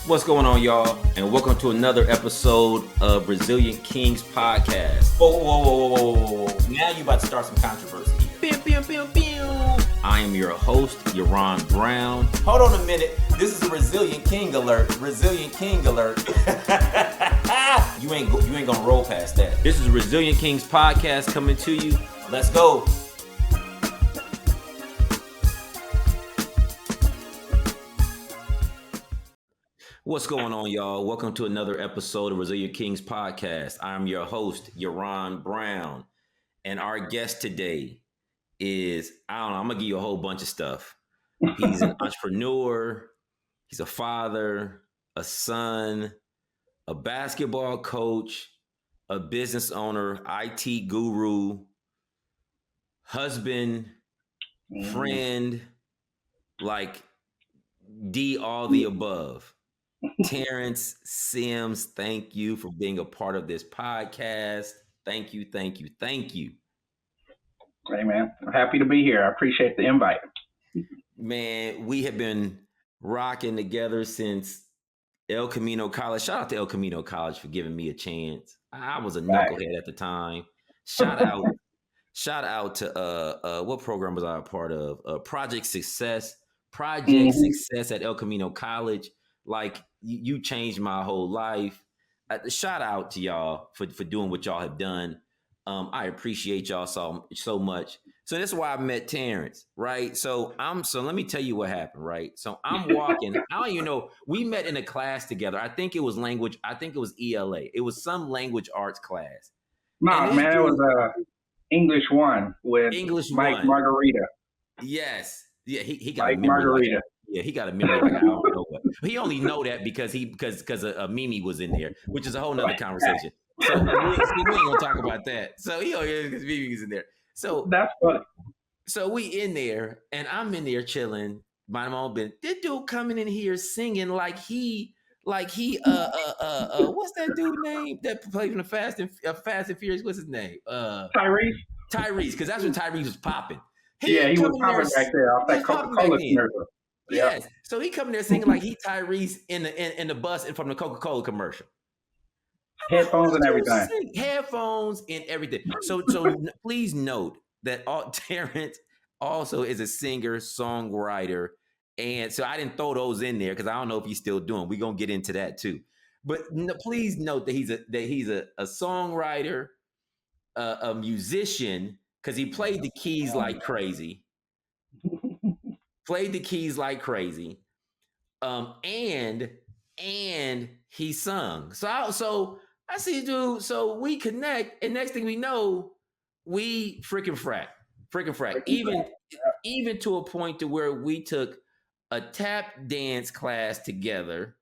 What's going on, y'all? And welcome to another episode of Resilient Kings Podcast. Whoa. Now you about to start some controversy here. I am your host, Yaron Brown. Hold on a minute. This is a Resilient King alert. Resilient King alert. You ain't gonna roll past that. This is Resilient Kings Podcast coming to you. Let's go. What's going on, y'all? Welcome to another episode of Resilient Kings Podcast. I'm your host, Yaron Brown. And our guest today is, I'm going to give you a whole bunch of stuff. He's an entrepreneur. He's a father, a son, a basketball coach, a business owner, IT guru, husband, friend, like all the above. Terrance Sims, thank you for being a part of this podcast. Thank you. Hey, man. I'm happy to be here. I appreciate the invite. Man, we have been rocking together since El Camino College. Shout out to El Camino College for giving me a chance. I was a knucklehead at the time. Shout out to what program was I a part of? Project Success at El Camino College. Like, you changed my whole life. Shout out to y'all for doing what y'all have done. I appreciate y'all so much. So that's why I met Terrance, right? So let me tell you what happened, right? So I'm walking. I don't even know. We met in a class together. I think it was language. I think it was ELA. It was some language arts class. No, man, it was English 1 with Mike Margarita. Yes. Yeah, he got Mike Margarita. Yeah, he got a memory like I don't know what. He only know that because Mimi was in there, which is a whole nother conversation. So we ain't gonna talk about that. So he only because Mimi was in there. So that's funny. So we in there, and I'm in there chilling, minding my own business. This dude coming in here singing like he what's that dude name that played in the Fast and Furious? What's his name? Tyrese, because that's when Tyrese was popping. He was popping back there off that Coca-Cola commercial. Yes. So he coming there singing like he Tyrese in the bus and from the Coca-Cola commercial. Headphones and everything. Headphones and everything. So please note that Terrance also is a singer, songwriter. And so I didn't throw those in there because I don't know if he's still doing. We're gonna get into that too. But please note that he's a songwriter, a musician, because he played the keys like crazy. And he sung. So I see, dude. So we connect, and next thing we know, we freaking frack. Even to a point to where we took a tap dance class together.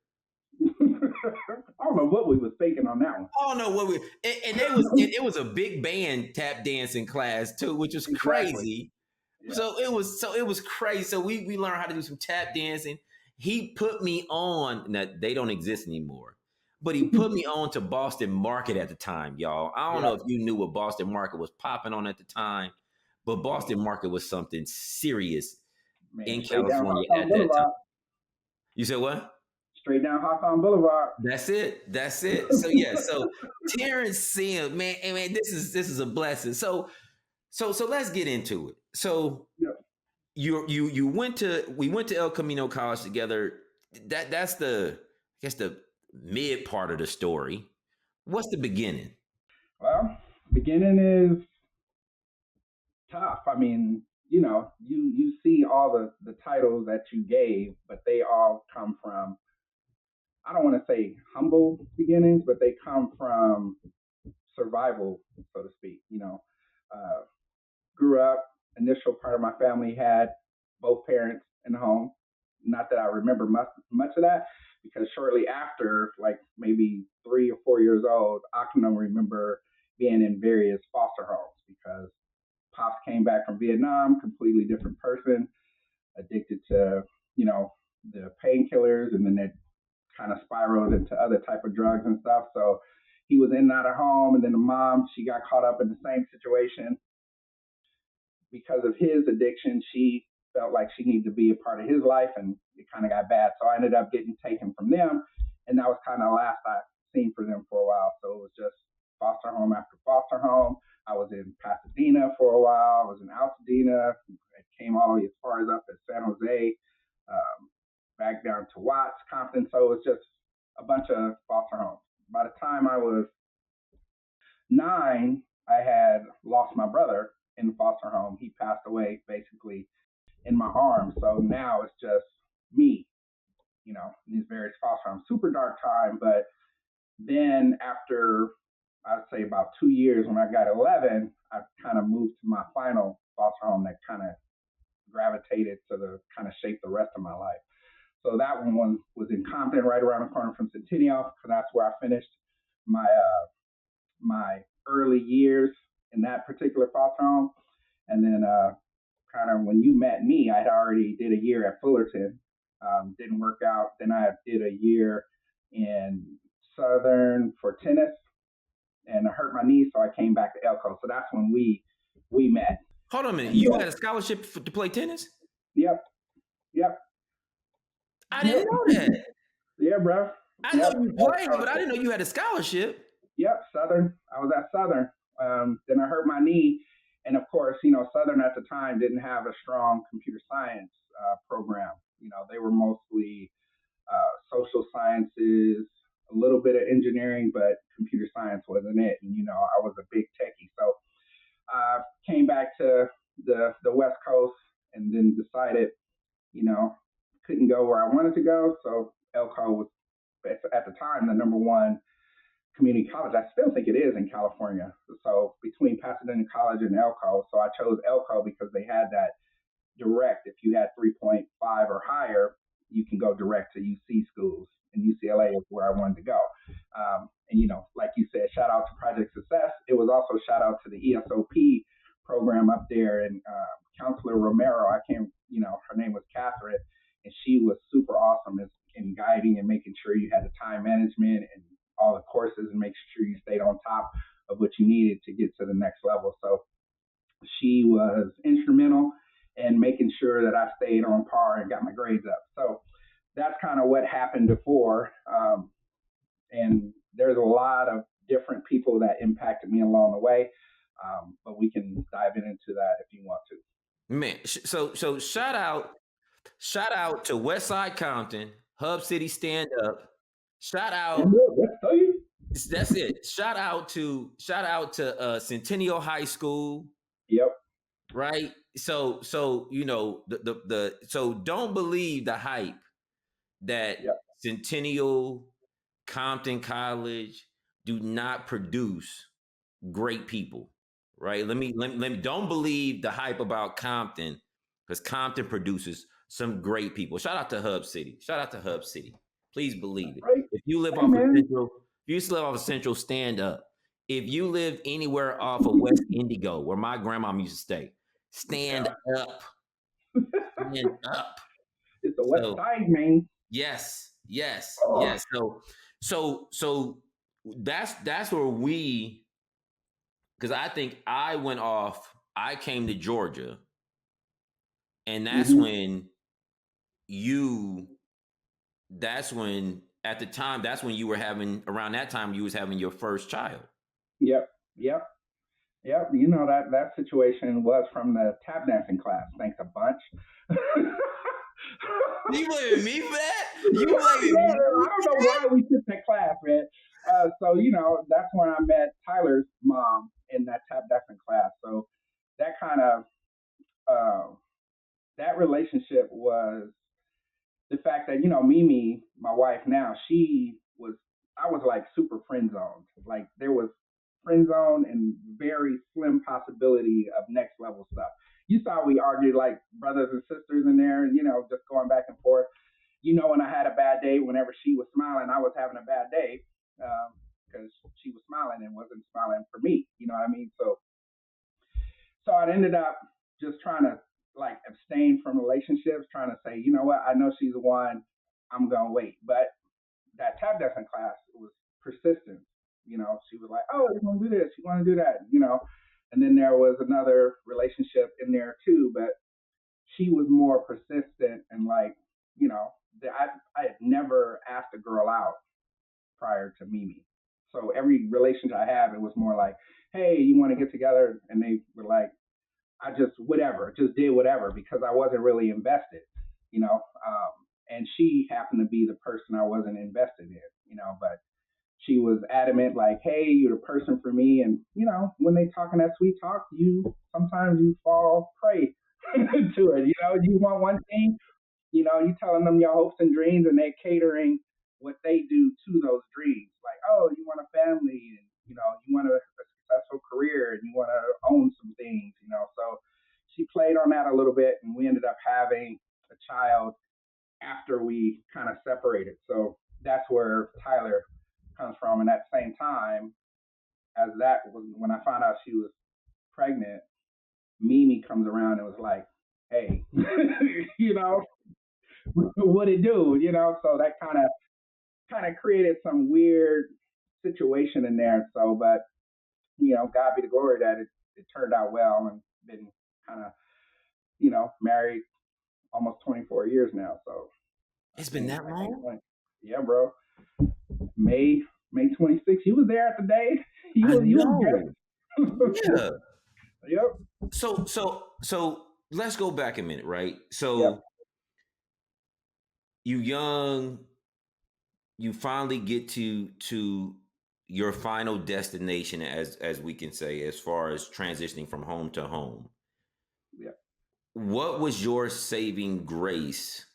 I don't know what we was thinking on that one. I don't know what it was a big band tap dancing class too, which was crazy. Yeah. So it was crazy. So we learned how to do some tap dancing. He put me on. Now they don't exist anymore, but he put me on to Boston Market at the time, y'all. I don't know if you knew what Boston Market was popping on at the time, but Boston Market was something serious in California at that time. You said what? Straight down Hawthorne Boulevard. That's it. So yeah. So Terrance Sims, man, this is a blessing. So let's get into it. So we went to El Camino College together. That's the mid part of the story. What's the beginning? Well, beginning is tough. I mean, you see all the titles that you gave, but they all come from, I don't want to say humble beginnings, but they come from survival, so to speak. Grew up, initial part of my family had both parents in the home. Not that I remember much of that, because shortly after, like maybe 3 or 4 years old, I can remember being in various foster homes because Pops came back from Vietnam, completely different person, addicted to, the painkillers, and then it kind of spiraled into other type of drugs and stuff. So he was in and out of home, and then the mom, she got caught up in the same situation. Because of his addiction, she felt like she needed to be a part of his life, and it kind of got bad. So I ended up getting taken from them, and that was kind of the last I seen for them for a while. So it was just foster home after foster home. I was in Pasadena for a while. I was in Altadena. I came all the way as far as up at San Jose, back down to Watts, Compton. So it was just a bunch of foster homes. By the time I was 9, I had lost my brother in the foster home. He passed away basically in my arms. So now it's just me, in these various foster homes. Super dark time, but then after I'd say about 2 years, when I got 11, I kind of moved to my final foster home that kind of gravitated to the kind of shape the rest of my life. So that one was in Compton, right around the corner from Centennial, because that's where I finished my my early years in that particular foster home. And then kind of when you met me, I had already did a year at Fullerton. Didn't work out. Then I did a year in Southern for tennis, and I hurt my knee, so I came back to Elko. So that's when we met. Hold on a minute. You had a scholarship to play tennis? Yep. I didn't know that. Yeah, bro. I know you played, but I didn't know you had a scholarship. Yep, Southern. I was at Southern. Then I hurt my knee. And of course, Southern at the time didn't have a strong computer science program. They were mostly social sciences, a little bit of engineering, but computer science wasn't it. And, I was a big techie. So I came back to the West Coast and then decided, couldn't go where I wanted to go. So Elko was, at the time, the number one community college. I still think it is in California. So between Pasadena College and Elko. So I chose Elko because they had that direct. If you had 3.5 or higher, you can go direct to UC schools, and UCLA is where I wanted to go. And like you said, shout out to Project Success. It was also shout out to the ESOP program up there, and Counselor Romero. I can't, her name was Catherine, and she was super awesome in guiding and making sure you had the time management and all the courses, and make sure you stayed on top of what you needed to get to the next level. So she was instrumental in making sure that I stayed on par and got my grades up. So that's kind of what happened before. And there's a lot of different people that impacted me along the way. But we can dive into that if you want to. Man, so shout out to Westside Compton, Hub City Stand Up. Shout out. That's it. Shout out to Centennial High School. Yep. Right. So so don't believe the hype that Centennial, Compton College do not produce great people. Right. Let me don't believe the hype about Compton, because Compton produces some great people. Shout out to Hub City. Please believe it. Right. If you live off of Central, Central, stand up. If you live anywhere off of West Indigo, where my grandmom used to stay, stand up. Stand up. It's the West Side, man. Yes. So that's where we, because I think I came to Georgia, and that's when at the time, that's when you were around that time you was having your first child. Yep. That situation was from the tap dancing class. Thanks a bunch. You blaming me for that? You blaming me? I don't know why we took that class, man. So that's when I met Tyler's mom in that tap dancing class. So that kind of that relationship was the fact that Mimi, my wife now, I was like super friend zoned. Like there was friend zone and very slim possibility of next level stuff. You saw we argued like brothers and sisters in there, and just going back and forth. When I had a bad day, whenever she was smiling, I was having a bad day because she was smiling and wasn't smiling for me. You know what I mean? So I ended up just trying to like abstain from relationships, trying to say, you know what, I know she's the one, I'm gonna wait. But that tap dancing class was persistence. She was like, oh, you want to do this, you want to do that, and then there was another relationship in there too, but she was more persistent and like, you know, I had never asked a girl out prior to Mimi. So every relationship I have, it was more like, hey, you want to get together? And they were like, I just whatever, just did whatever because I wasn't really invested, you know. And she happened to be the person I wasn't invested in, you know. But she was adamant, like, hey, you're the person for me. And you know, when they talking that sweet talk, you sometimes you fall prey to it. You know, you want one thing, you know, you telling them your hopes and dreams, and they're catering what they do to those dreams. Like, oh, you want a family, and you know, you want a successful career, and you want to own some things, you know. So she played on that a little bit, and we ended up having a child after we kind of separated. So that's where Tyler comes from. And at the same time as that was when I found out she was pregnant, Mimi comes around and was like, hey, you know, what it do, you know? So that kind of created some weird situation in there. So, but you know, God be the glory that it turned out well and been kind of, you know, married almost 24 years now. So I It's been think that I think long? 20, yeah, bro. May 26th. You was there at the day. I You was know. there. Yeah. Yep. So let's go back a minute, right? Yep. So you young, you finally get to your final destination, as we can say, as far as transitioning from home to home. Yep. What was your saving grace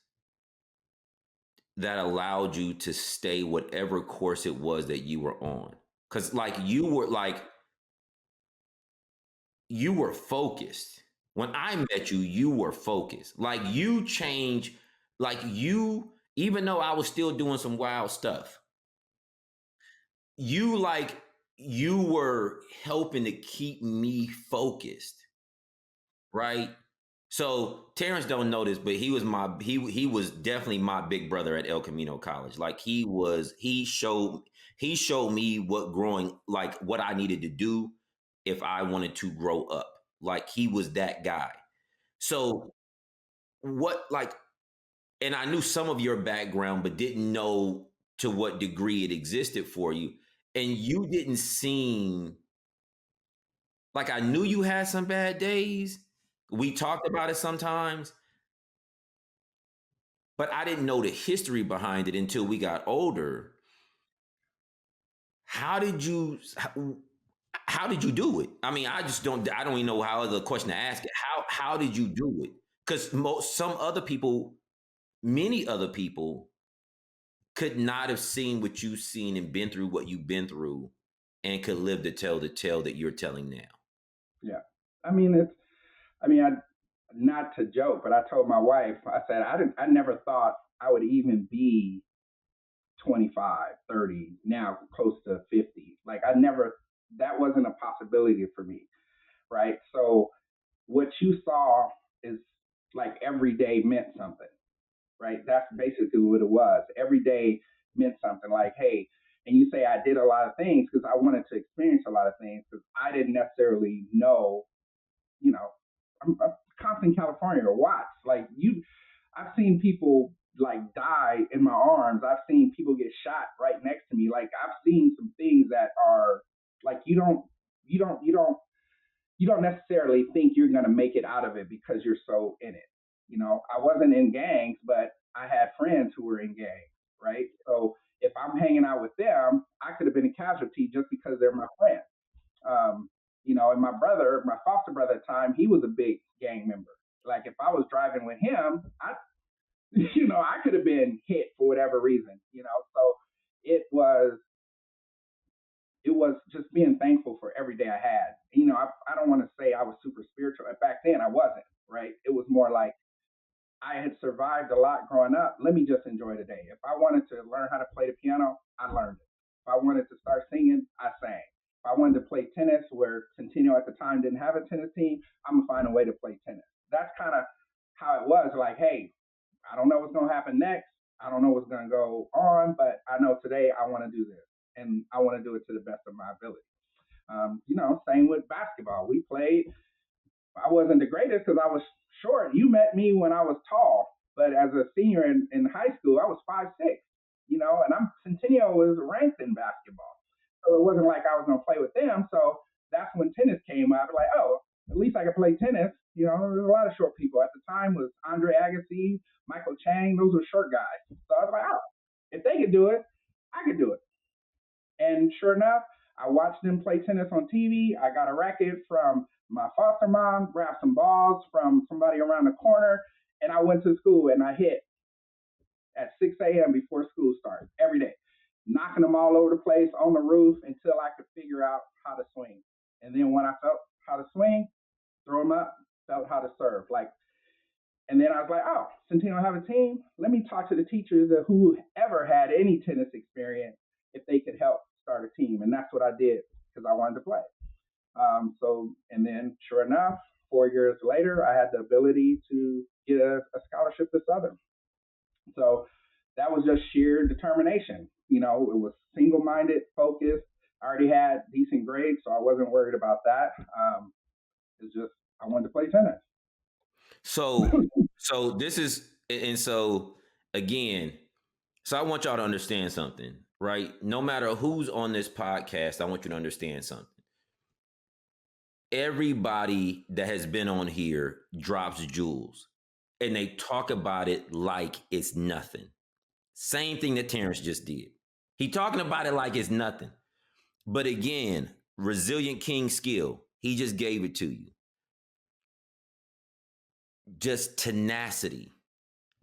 that allowed you to stay whatever course it was that you were on? Because you were focused. When I met you, you were focused. Like you changed, like you, even though I was still doing some wild stuff, you like you were helping to keep me focused, right? So Terrance don't know this, but he was definitely my big brother at El Camino College. Like he showed me what growing like what I needed to do if I wanted to grow up. Like he was that guy. So what like and I knew some of your background, but didn't know to what degree it existed for you. And you didn't seem like I knew you had some bad days. We talked about it sometimes, but I didn't know the history behind it until we got older. How did you how did you do it? I mean, I don't even know how other question to ask it. How did you do it? Because some other people, many other people could not have seen what you've seen and been through what you've been through and could live to tell the tale that you're telling now. Yeah. I mean, I not to joke, but I told my wife, I said, I never thought I would even be 25, 30, now close to 50. Like that wasn't a possibility for me. Right. So what you saw is like every day meant something. Right. That's basically what it was. Every day meant something like, hey, and you say I did a lot of things because I wanted to experience a lot of things because I didn't necessarily know, you know, I'm Compton, California or Watts. Like I've seen people like die in my arms. I've seen people get shot right next to me. Like I've seen some things that are like you don't you don't you don't necessarily think you're going to make it out of it because you're so in it. You know, I wasn't in gangs, but I had friends who were in gangs, right? So if I'm hanging out with them, I could have been a casualty just because they're my friends. You know, and my brother, my foster brother at the time, he was a big gang member. Like if I was driving with him, you know, I could have been hit for whatever reason, you know. So it was it was just being thankful for every day I had. You know, I don't want to say I was super spiritual. Back then, I wasn't, right? It was more like I had survived a lot growing up. Let me just enjoy the day. If I wanted to learn how to play the piano, I learned it. If I wanted to start singing, I sang. If I wanted to play tennis, where Centennial at the time didn't have a tennis team, I'm going to find a way to play tennis. That's kind of how it was. Like, hey, I don't know what's going to happen next. I don't know what's going to go on, but I know today I want to do this and I want to do it to the best of my ability. You know, same with basketball. We played. I wasn't the greatest because I was short. You met me when I was tall, but as a senior in high school, I was 5'6", and Centennial was ranked in basketball. So it wasn't like I was going to play with them. So that's when tennis came up. Like, oh, at least I could play tennis. There's a lot of short people. At the time was Andre Agassi, Michael Chang. Those were short guys. So I was like, oh, if they could do it, I could do it. And sure enough, I watched them play tennis on TV. I got a racket from my foster mom, grabbed some balls from somebody around the corner, and I went to school and I hit at 6 a.m. before school started every day, knocking them all over the place on the roof until I could figure out how to swing. And then when I felt how to swing, throw them up, felt how to serve. And then I was like, oh, Centennial have a team. Let me talk to the teachers of whoever had any tennis experience if they could help start a team. And that's what I did because I wanted to play. And then sure enough, 4 years later, I had the ability to get a scholarship to Southern. So that was just sheer determination. It was single-minded, focused. I already had decent grades, so I wasn't worried about that. It's just I wanted to play tennis. So this is, and so again, so I want y'all to understand something, right? No matter who's on this podcast, I want you to understand something. Everybody that has been on here drops jewels and they talk about it like it's nothing. Same thing that Terrance just did. He talking about it like it's nothing. But again, resilient king skill. He just gave it to you. Just tenacity.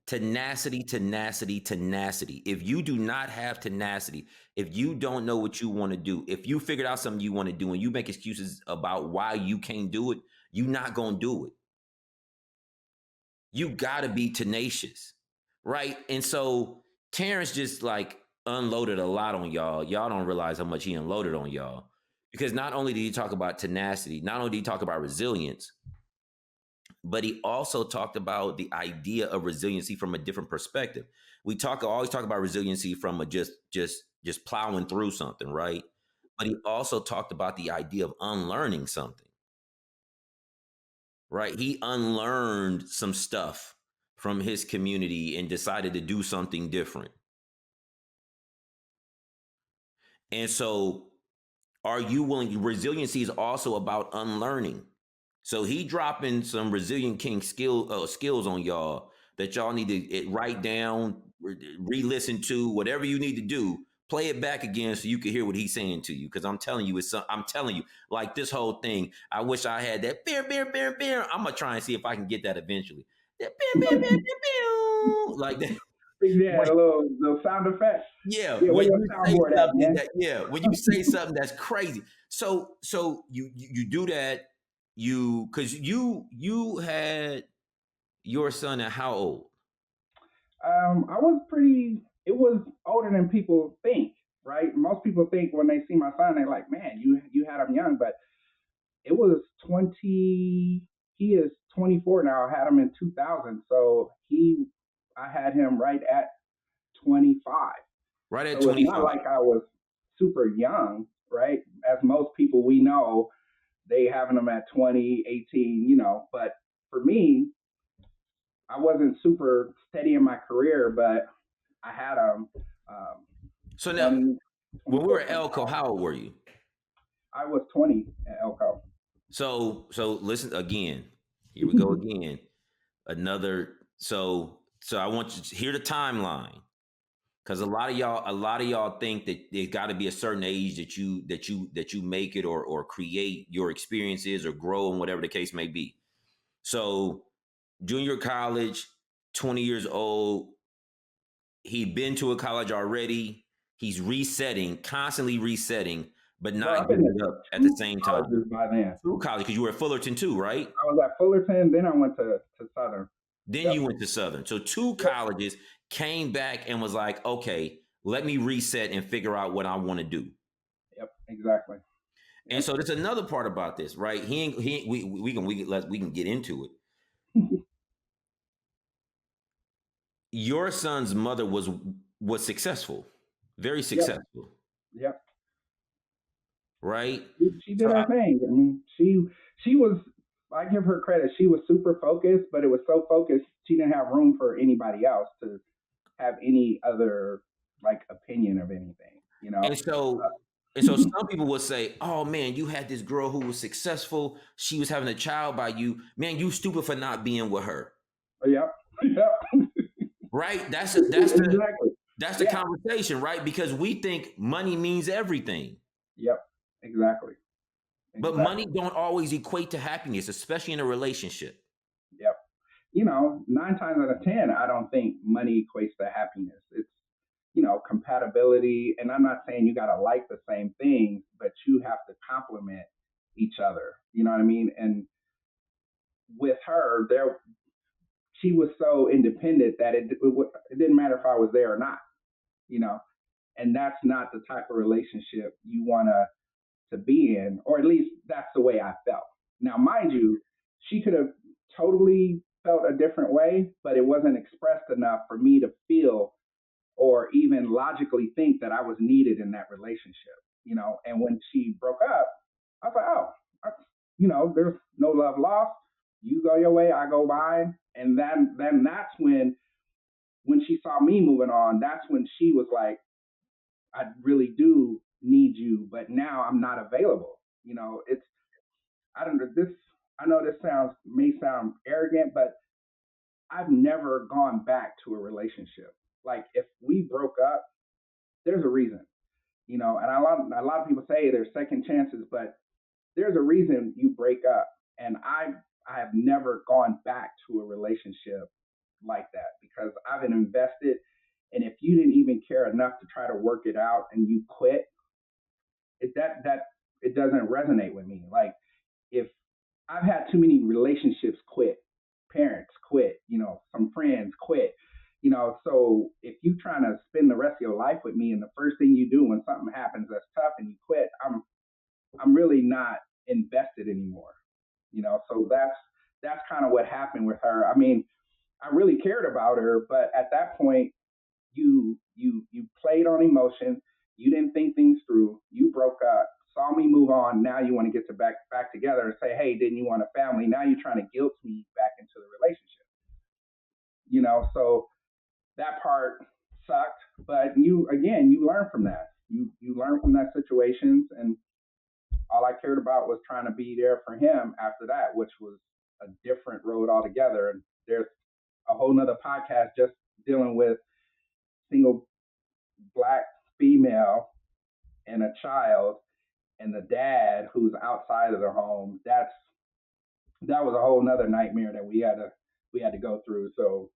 Tenacity, tenacity, tenacity. If you do not have tenacity, if you don't know what you want to do, if you figured out something you want to do and you make excuses about why you can't do it, you're not going to do it. You got to be tenacious, right? And so Terrance just like unloaded a lot on y'all. Y'all don't realize how much he unloaded on y'all. Because not only did he talk about tenacity, not only did he talk about resilience, but he also talked about the idea of resiliency from a different perspective. We always talk about resiliency from a just plowing through something, right? But he also talked about the idea of unlearning something, right? He unlearned some stuff from his community and decided to do something different. And so are you willing? Resiliency is also about unlearning. So he dropping some resilient king skills on y'all that y'all need to write down, re-listen to, whatever you need to do. Play it back again so you can hear what he's saying to you. Because I'm telling you, like this whole thing. I wish I had that. Beer. I'm gonna try and see if I can get that eventually. That like that. Yeah, the little sound effect. Yeah, when you say something when you say something that's crazy. So you do that. Because you had your son at how old? I was it was older than people think, right? Most people think when they see my son, they're like, man, you had him young, but it was 20, he is 24 now. I had him in 2000. So I had him right at 25. Right at so 25. It's not like I was super young, right? As most people we know, they having them at 20, 18, but for me, I wasn't super steady in my career, but I had them. So now, when we were at Elko, how old were you? I was 20 at Elko. So listen again. Here we go again. So I want you to hear the timeline. Because a lot of y'all think that there's got to be a certain age that you make it or create your experiences or grow and whatever the case may be. So junior college, 20 years old, he'd been to a college already. He's constantly resetting, but not giving it up at the same time. By then. Through college, because you were at Fullerton too, right? I was at Fullerton, then I went to Southern. Then you went to Southern. So 2 colleges, came back and was like, okay, let me reset and figure out what I want to do. Yep, exactly. And so there's another part about this, right? We can get into it. Your son's mother was successful, very successful. Yep. Right? She did her thing. I mean, she was I give her credit. She was super focused, but it was so focused she didn't have room for anybody else to have any other like opinion of anything. And so, and so some people would say, "Oh man, you had this girl who was successful. She was having a child by you. Man, you stupid for not being with her." Yep. Yep. Right? That's Exactly. the Yeah. conversation, right? Because we think money means everything. Yep. Exactly. But Exactly. money don't always equate to happiness, especially in a relationship. Yep. 9 times out of 10, I don't think money equates to happiness. It's, compatibility. And I'm not saying you got to like the same things, but you have to complement each other. You know what I mean? And with her, she was so independent that it didn't matter if I was there or not, you know, and that's not the type of relationship you want to be in, or at least that's the way I felt. Now, mind you, she could have totally felt a different way, but it wasn't expressed enough for me to feel or even logically think that I was needed in that relationship. And when she broke up, I was like, oh, there's no love lost. You go your way, I go mine. And then that's when she saw me moving on, that's when she was like, I really do need you, but now I'm not available. It's I don't know this. I know this may sound arrogant, but I've never gone back to a relationship. Like if we broke up, there's a reason, and a lot of people say there's second chances, but there's a reason you break up. And I have never gone back to a relationship like that because I've been invested. And if you didn't even care enough to try to work it out and you quit, it doesn't resonate with me. Like if I've had too many relationships quit, parents quit, some friends quit, so if you trying to spend the rest of your life with me and the first thing you do when something happens that's tough and you quit, I'm really not invested anymore. So that's kind of what happened with her. I mean, I really cared about her, but at that point, you played on emotion. You didn't think things through. You broke up. Saw me move on. Now you want to get to back together and say, hey, didn't you want a family? Now you're trying to guilt me back into the relationship. So that part sucked. But you learn from that. You learn from that situations, and all I cared about was trying to be there for him after that, which was a different road altogether. And there's a whole nother podcast just dealing with single black female and a child and the dad who's outside of their home. That was a whole nother nightmare that we had to go through. So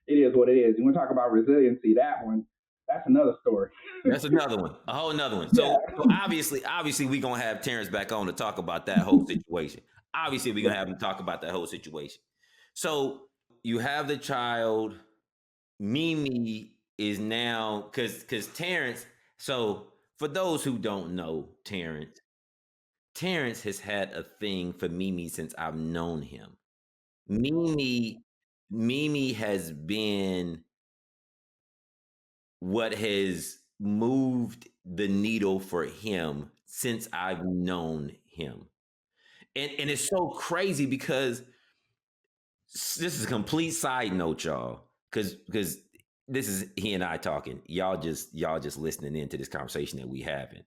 it is what it is. You want to talk about resiliency, that's another story. That's another one, a whole another one. Yeah. So obviously we're gonna have Terrance back on to talk about that whole situation. Obviously, we're gonna have him talk about that whole situation. So you have the child. Mimi is now because Terrance. So for those who don't know Terrance has had a thing for Mimi since I've known him. Mimi Mimi has been what has moved the needle for him since I've known him. And it's so crazy because this is a complete side note, y'all. Because this is he and I talking. Y'all just listening into this conversation that we having.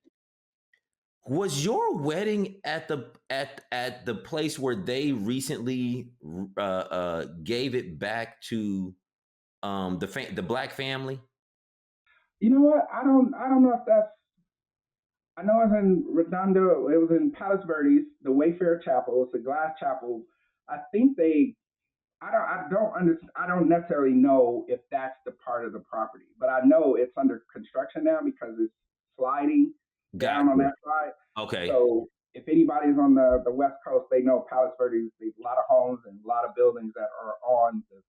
Was your wedding at the place where they recently gave it back to the black family? You know what? I don't know if that's. I know it was in Redondo. It was in Palos Verdes, the Wayfarer Chapel. It's a glass chapel. I think they. I don't necessarily know if that's the part of the property, but I know it's under construction now because it's sliding down on Gotcha. that side. Okay. So if anybody's on the West Coast, they know Palos Verdes. There's a lot of homes and a lot of buildings that are on the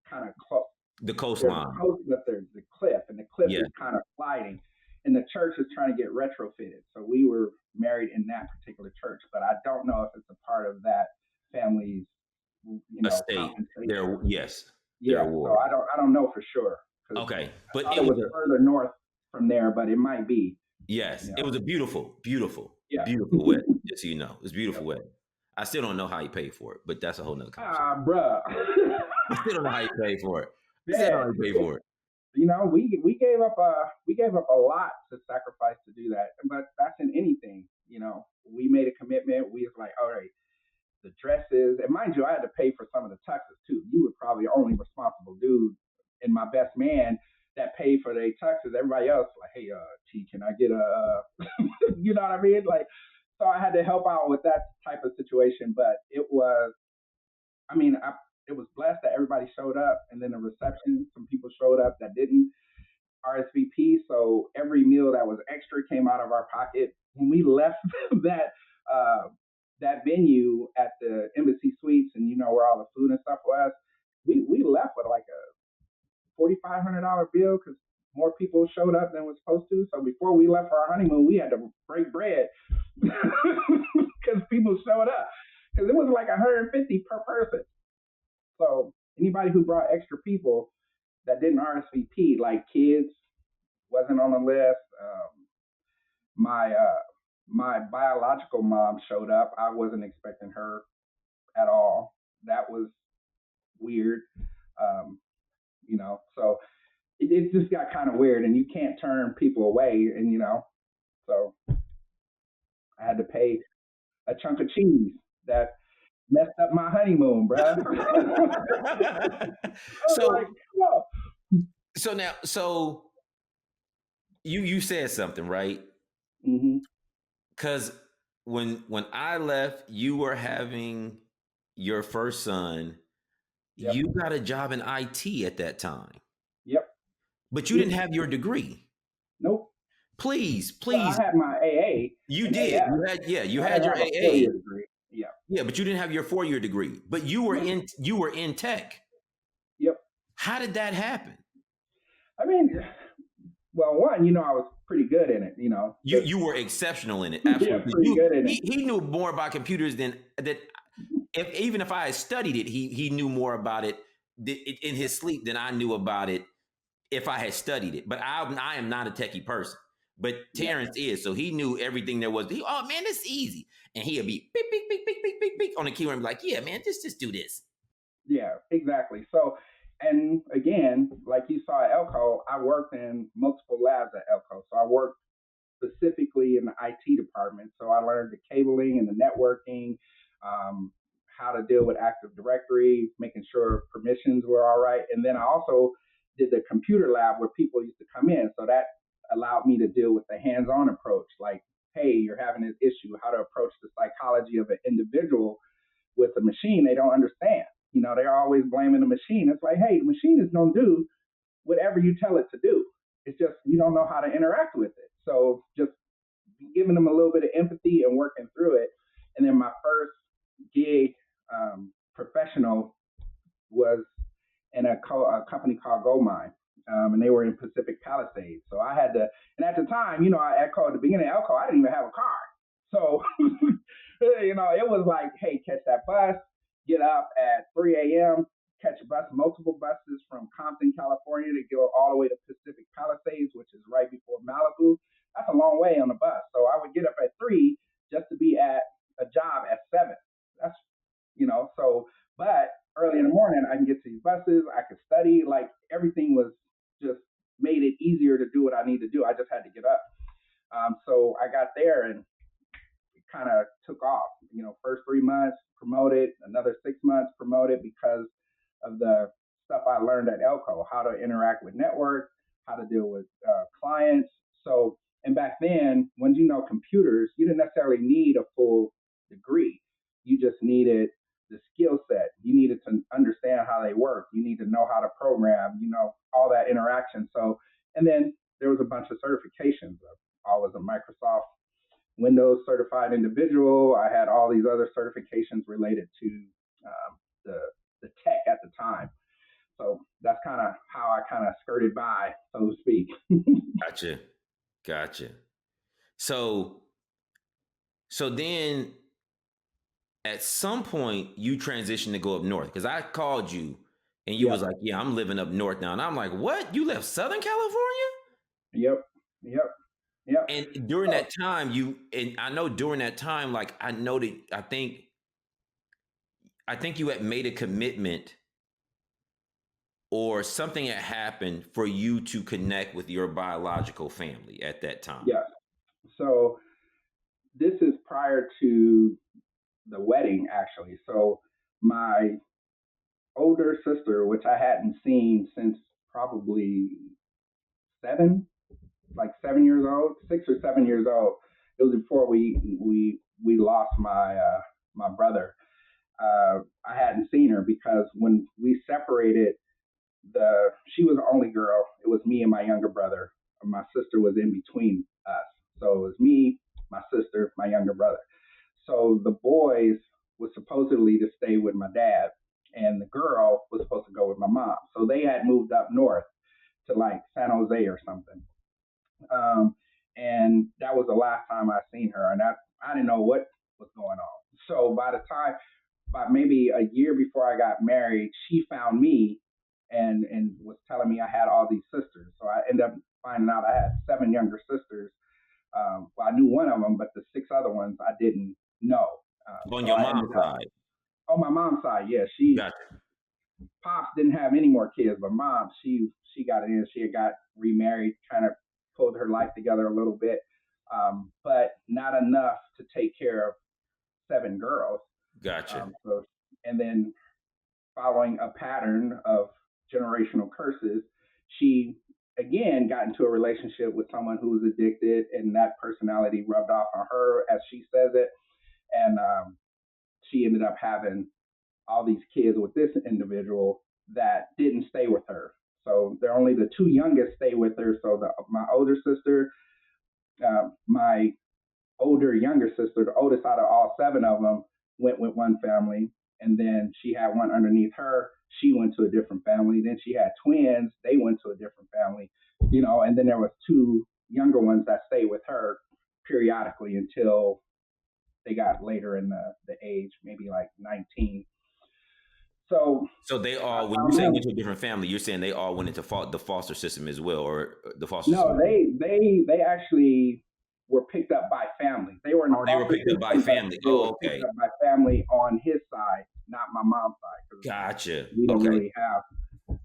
kind of close. The There's coastline. a coast, but there's the cliff, and the cliff Yeah. is kind of sliding. And the church is trying to get retrofitted. So we were married in that particular church, but I don't know if it's a part of that family's, Estate. compensation. Yes. Yeah, so I don't know for sure. Okay. I But thought it it was was further north from there, but it might be. yes, You it know. was a beautiful Yeah. wedding. Just so you know. It was a beautiful Yep. wedding. I still don't know how you paid for it, but that's a whole nother conversation. Bruh. I still don't know how you paid for it. I Yeah. still don't know how you paid for it. You know, we gave up a lot to sacrifice to do that, but that's in anything. You know, we made a commitment. We was like, all right, the dresses, and mind you, I had to pay for some of the tuxes too. You were probably the only responsible dude and my best man that paid for the tuxes. Everybody else like, hey, T, can I get a, you know what I mean? Like, so I had to help out with that type of situation, but it was, I mean, it was blessed that everybody showed up, and then the reception, some people showed up that didn't RSVP. So every meal that was extra came out of our pocket. When we left that that venue at the Embassy Suites, and you know where all the food and stuff was, we left with like a $4,500 bill because more people showed up than was supposed to. So before we left for our honeymoon, we had to break bread because people showed up. Because it was like 150 per person. So anybody who brought extra people that didn't RSVP, like kids, wasn't on the list. My biological mom showed up. I wasn't expecting her at all. That was weird. You know, so it just got kind of weird, and you can't turn people away. And you know, so I had to pay a chunk of cheese that messed up my honeymoon, bruh. So, like, oh. so now, so you said something, right? Mm-hmm. Because when I left, you were having your first son. Yep. You got a job in IT at that time. Yep. But you didn't have your degree. Nope. Please. Well, I had my AA. You did. AF. You had your AA. 4-year degree. Yeah. Yeah, but you didn't have your 4-year degree. But you were in tech. Yep. How did that happen? I mean, well, one, you know, I was pretty good in it. You know, you were exceptional in it. Absolutely. Yeah, pretty good in it. He knew more about computers than that. Even if I had studied it, he knew more about it in his sleep than I knew about it if I had studied it. But I am not a techie person. But Terrance is, so he knew everything there was. Oh man, this is easy, and he'll be beep beep beep beep beep beep beep on the keyboard and be like, yeah, man, just do this. Yeah, exactly. So, and again, like you saw at Elko, I worked in multiple labs at Elko. So I worked specifically in the IT department. So I learned the cabling and the networking, how to deal with Active Directory, making sure permissions were all right. And then I also did the computer lab where people used to come in. So that allowed me to deal with the hands-on approach, like, hey, you're having this issue, how to approach the psychology of an individual with a machine they don't understand. You know, they're always blaming the machine. It's like, hey, the machine is going to do whatever you tell it to do. It's just you don't know how to interact with it. So just giving them a little bit of empathy and working through it. And then my first gig, professional, was in a company called Goldmine. And they were in Pacific Palisades. So I had to, and at the time, you know, at the beginning of Elko, I didn't even have a car. So, you know, it was like, hey, catch that bus, get up at 3 a.m., catch a bus, multiple buses from Compton, California to go all the way to Pacific Palisades, which is right before Malibu. That's a long way on the bus. So I would get up at 3 just to be at a job at 7. That's, you know, so, but early in the morning, I can get to these buses, I could study, like everything was just made it easier to do what I need to do. I just had to get up. So I got there and it kind of took off. You know, first 3 months promoted, another 6 months promoted because of the stuff I learned at Elko, how to interact with networks, how to deal with clients. So, and back then, when you know computers, you didn't necessarily need a full degree. You just needed the skill set. You needed to understand how they work. You need to know how to program, you know, all that interaction. So, and then there was a bunch of certifications. I was a Microsoft Windows certified individual. I had all these other certifications related to the tech at the time. So that's kind of how I kind of skirted by, so to speak. Gotcha. So then at some point you transitioned to go up north, because I called you and you was like, yeah, I'm living up north now. And I'm like, what? You left Southern California? Yep. And during that time, like I know that I think I think you had made a commitment or something had happened for you to connect with your biological family at that time. Yes. So this is prior to the wedding, actually. So my older sister, which I hadn't seen since probably seven, like 7 years old, 6 or 7 years old. It was before we lost my brother. I hadn't seen her because when we separated, she was the only girl. It was me and my younger brother. My sister was in between us, so it was me, my sister, my younger brother. So the boys was supposedly to stay with my dad, and the girl was supposed to go with my mom. So they had moved up north to like San Jose or something. Um, and that was the last time I seen her, and I didn't know what was going on. So by maybe a year before I got married, she found me and was telling me I had all these sisters. So I ended up finding out I had 7 younger sisters. Well, I knew one of them, but the 6 other ones I didn't know. On So your I mom's ended up side. on my mom's side. Yeah, Gotcha. pops didn't have any more kids, but mom, she got it in. She had got remarried, kind of pulled her life together a little bit, but not enough to take care of 7 girls. Gotcha. So, and then following a pattern of generational curses, she again got into a relationship with someone who was addicted, and that personality rubbed off on her, as she says it, and she ended up having all these kids with this individual that didn't stay with her. So they're only the 2 youngest stay with her. So my older sister, my older younger sister, the oldest out of all 7 of them, went with one family, and then she had one underneath her. She went to a different family. Then she had twins. They went to a different family, and then there was 2 younger ones that stayed with her periodically until they got later in the age, maybe like 19. So So they I all, when you found say them. went to a different family, you're saying they all went into the foster system as well, or the foster No, system? they actually were picked up by family. They were in the Oh, they were foster picked up by system, but family. they were Oh, picked okay. up by family on his side, not my mom's side, because Gotcha. we didn't Okay. really have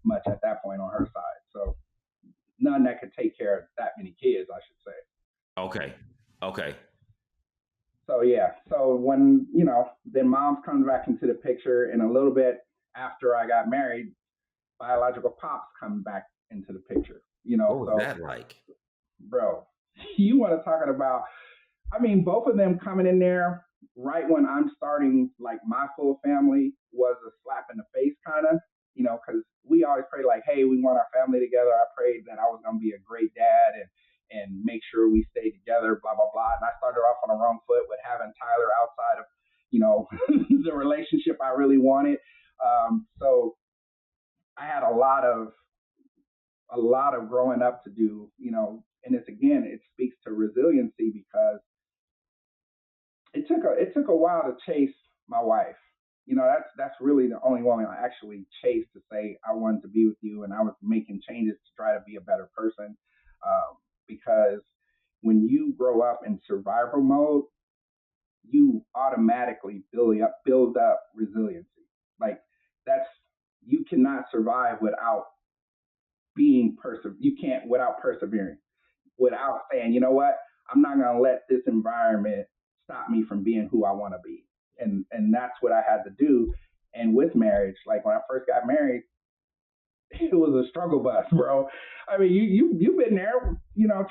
much at that point on her side. So none that could take care of that many kids, I should say. Okay. Okay. So yeah, so when then mom's comes back into the picture, and a little bit after I got married, biological pops come back into the picture. What was So that like? bro, you want to talking about? I mean, both of them coming in there right when I'm starting like my full family was a slap in the face, kind of, because we always pray like, hey, we want our family together. I prayed that I was gonna be a great dad and make sure we stay together, blah blah blah. And I started off on the wrong foot with having Tyler outside of, the relationship I really wanted. So I had a lot of growing up to do, and it speaks to resiliency because it took a while to chase my wife. That's really the only woman I actually chased to say I wanted to be with you, and I was making changes to try to be a better person. Because when you grow up in survival mode, you automatically build up resiliency. Like that's you cannot survive without you can't without persevering, without saying, you know what, I'm not gonna let this environment stop me from being who I want to be. And that's what I had to do. And with marriage, like when I first got married, it was a struggle bus, bro. I mean, you've been there,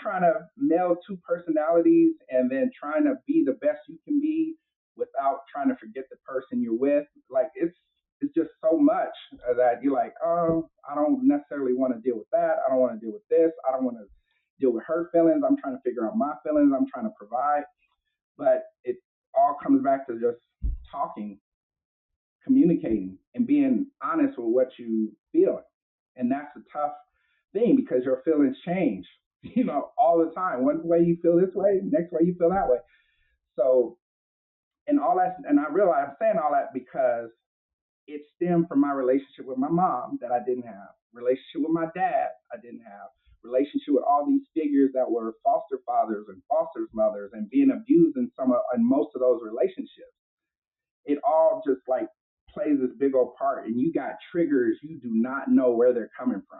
trying to nail 2 personalities and then trying to be the best you can be without trying to forget the person you're with. Like it's just so much that you're like, oh, I don't necessarily want to deal with that. I don't want to deal with this. I don't want to deal with her feelings. I'm trying to figure out my feelings. I'm trying to provide, but it all comes back to just talking, communicating, and being honest with what you feel. And that's a tough thing because your feelings change, all the time. One way you feel this way, next way you feel that way. So, and all that, and I realize I'm saying all that because it stemmed from my relationship with my mom that I didn't have, relationship with my dad I didn't have, relationship with all these figures that were foster fathers and foster mothers and being abused in most of those relationships. It all just like plays this big old part, and you got triggers you do not know where they're coming from.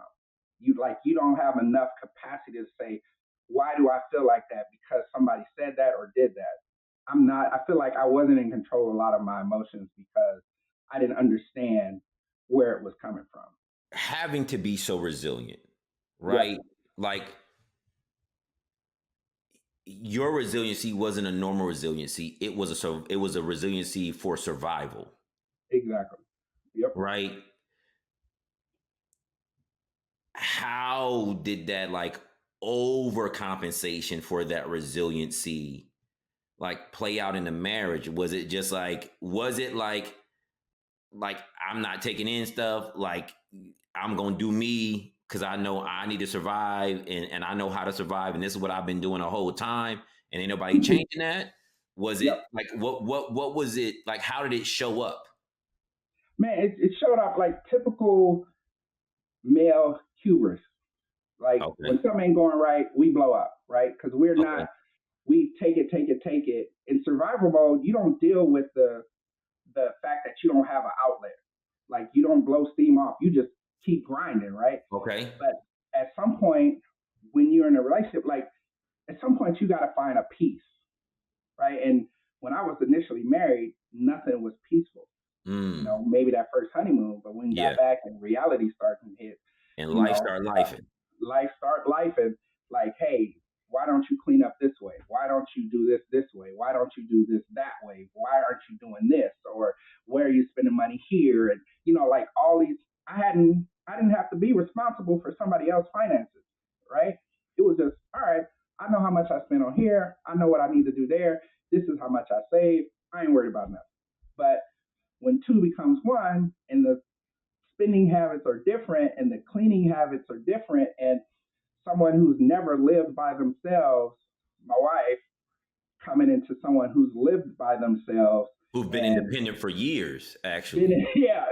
You don't have enough capacity to say, why do I feel like that? Because somebody said that or did that. I feel like I wasn't in control of a lot of my emotions because I didn't understand where it was coming from. Having to be so resilient, Yep, right? Like your resiliency wasn't a normal resiliency. It was a resiliency for survival, exactly. Yep. right? How did that like overcompensation for that resiliency like play out in the marriage? Was it like I'm not taking in stuff, like I'm gonna do me because I know I need to survive and I know how to survive, and this is what I've been doing the whole time, and ain't nobody changing that? Was it Yep. like what was it like? How did it show up? Man, it showed up like typical male hubris. Like Okay. when something ain't going right, we blow up, right? Because we're Okay. not, we take it, take it, take it. In survival mode, you don't deal with the fact that you don't have an outlet. Like you don't blow steam off. You just keep grinding, right? Okay. But at some point, when you're in a relationship, like at some point you got to find a peace, right? And when I was initially married, nothing was peaceful. Mm. Maybe that first honeymoon, but when we Yeah. got back and reality started to hit, And you life know, started life. life start life and like, hey, why don't you clean up this way? Why don't you do this way? Why don't you do this that way? Why aren't you doing this? Or where are you spending money here? And like all these, I didn't have to be responsible for somebody else's finances, right? It was just, all right, I know how much I spend on here. I know what I need to do there. This is how much I save. I ain't worried about nothing. But when two becomes one and the spending habits are different and the cleaning habits are different, and someone who's never lived by themselves, my wife, coming into someone who's lived by themselves Who've been and independent for years, been, actually. yeah,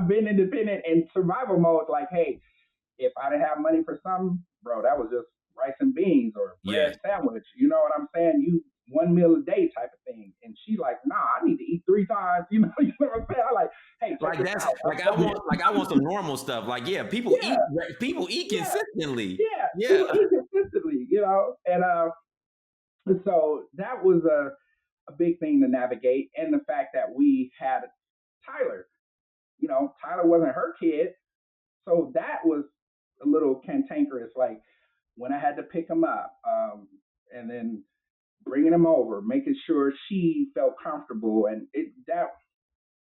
been independent and survival mode. Like, hey, if I didn't have money for something, bro, that was just rice and beans or bread Yeah. sandwich. You know what I'm saying? You one meal a day type of thing. And she like, nah, I need to eat 3 times. You know what I'm saying? I like, hey, check Like this that's out. like I want some normal stuff. Like, yeah, Yeah, people eat yeah, consistently. yeah. Yeah. People eat consistently, and so that was a big thing to navigate. And the fact that we had Tyler, Tyler wasn't her kid. So that was a little cantankerous. Like when I had to pick him up, and then bringing him over, making sure she felt comfortable. And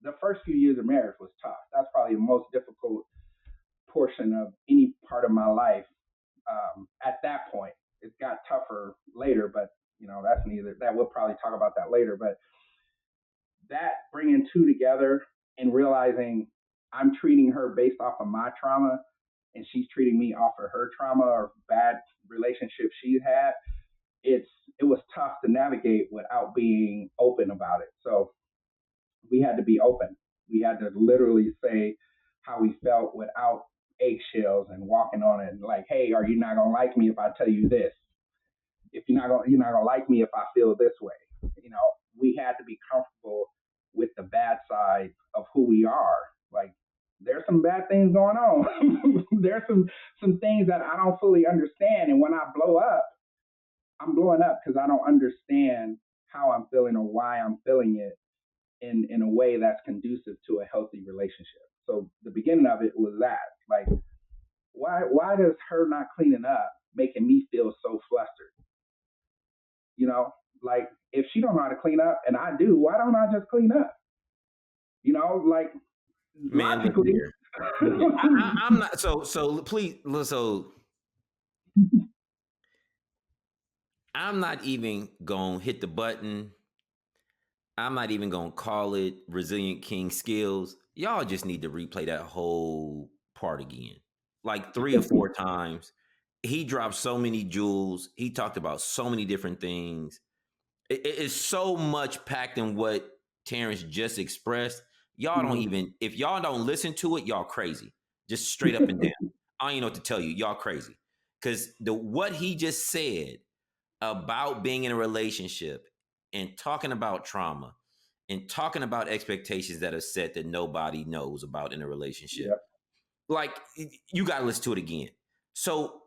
the first few years of marriage was tough. That's probably the most difficult portion of any part of my life. At that point, it got tougher later, but that's neither. That we'll probably talk about that later. But that bringing two together and realizing I'm treating her based off of my trauma, and she's treating me off of her trauma or bad relationship she's had. It was tough to navigate without being open about it. So we had to be open. We had to literally say how we felt without eggshells and walking on it. And like, hey, are you not gonna like me if I tell you this? If you're not gonna like me if I feel this way. We had to be comfortable with the bad side of who we are. Like, there's some bad things going on. There's some things that I don't fully understand, and when I blow up, I'm blowing up because I don't understand how I'm feeling or why I'm feeling it in a way that's conducive to a healthy relationship. So the beginning of it was that, like, why does her not cleaning up making me feel so flustered? You know, like if she don't know how to clean up and I do, why don't I just clean up? Like Man, listen logically. here. I'm not so please so I'm not even gonna hit the button. I'm not even gonna call it Resilient King skills. Y'all just need to replay that whole part again. Like 3 or 4 times. He dropped so many jewels. He talked about so many different things. It is so much packed in what Terrance just expressed. Y'all don't Mhm. even, if y'all don't listen to it, y'all crazy. Just straight up and down. I don't even know what to tell you. Y'all crazy. Because what he just said about being in a relationship and talking about trauma and talking about expectations that are set that nobody knows about in a relationship. Yep. Like, you got to listen to it again. So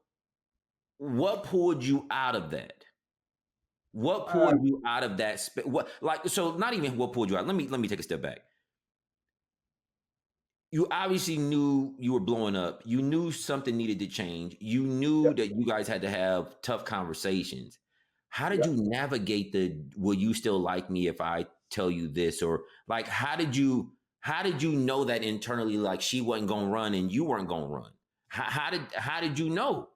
what pulled you out of that? What pulled you out of that? So not even what pulled you out. Let me take a step back. You obviously knew you were blowing up. You knew something needed to change. You knew Yep. that you guys had to have tough conversations. How did Yep. you navigate will you still like me if I tell you this? Or like, how did you know that internally, like she wasn't going to run and you weren't going to run? How did you know?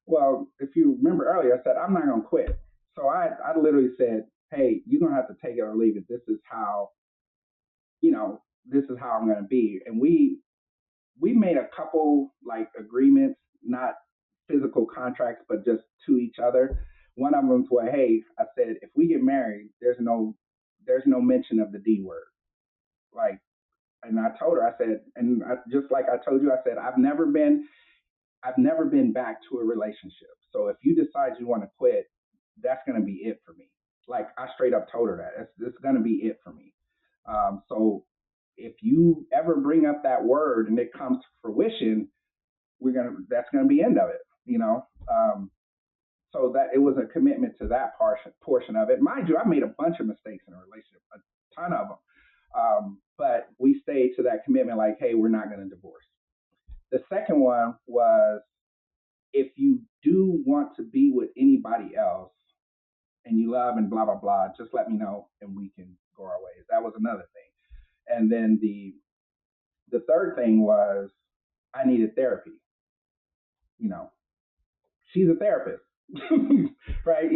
Well, if you remember earlier, I said, I'm not going to quit. So I literally said, hey, you're going to have to take it or leave it. This is how, this is how I'm going to be. And we made a couple like agreements, not physical contracts, but just to each other. One of them was, hey, I said, if we get married, there's no mention of the D word. Like, and I told her, I said, and just like I told you, I said, I've never been back to a relationship. So if you decide you want to quit, that's going to be it for me. Like I straight up told her that it's going to be it for me. So if you ever bring up that word and it comes to fruition, that's gonna be the end of it. So that it was a commitment to that portion of it. Mind you, I made a bunch of mistakes in a relationship, a ton of them. But we stayed to that commitment, like, hey, we're not going to divorce. The second one was, if you do want to be with anybody else and you love and blah blah blah, just let me know and we can go our ways. That was another thing. And then the third thing was, I needed therapy. She's a therapist, right?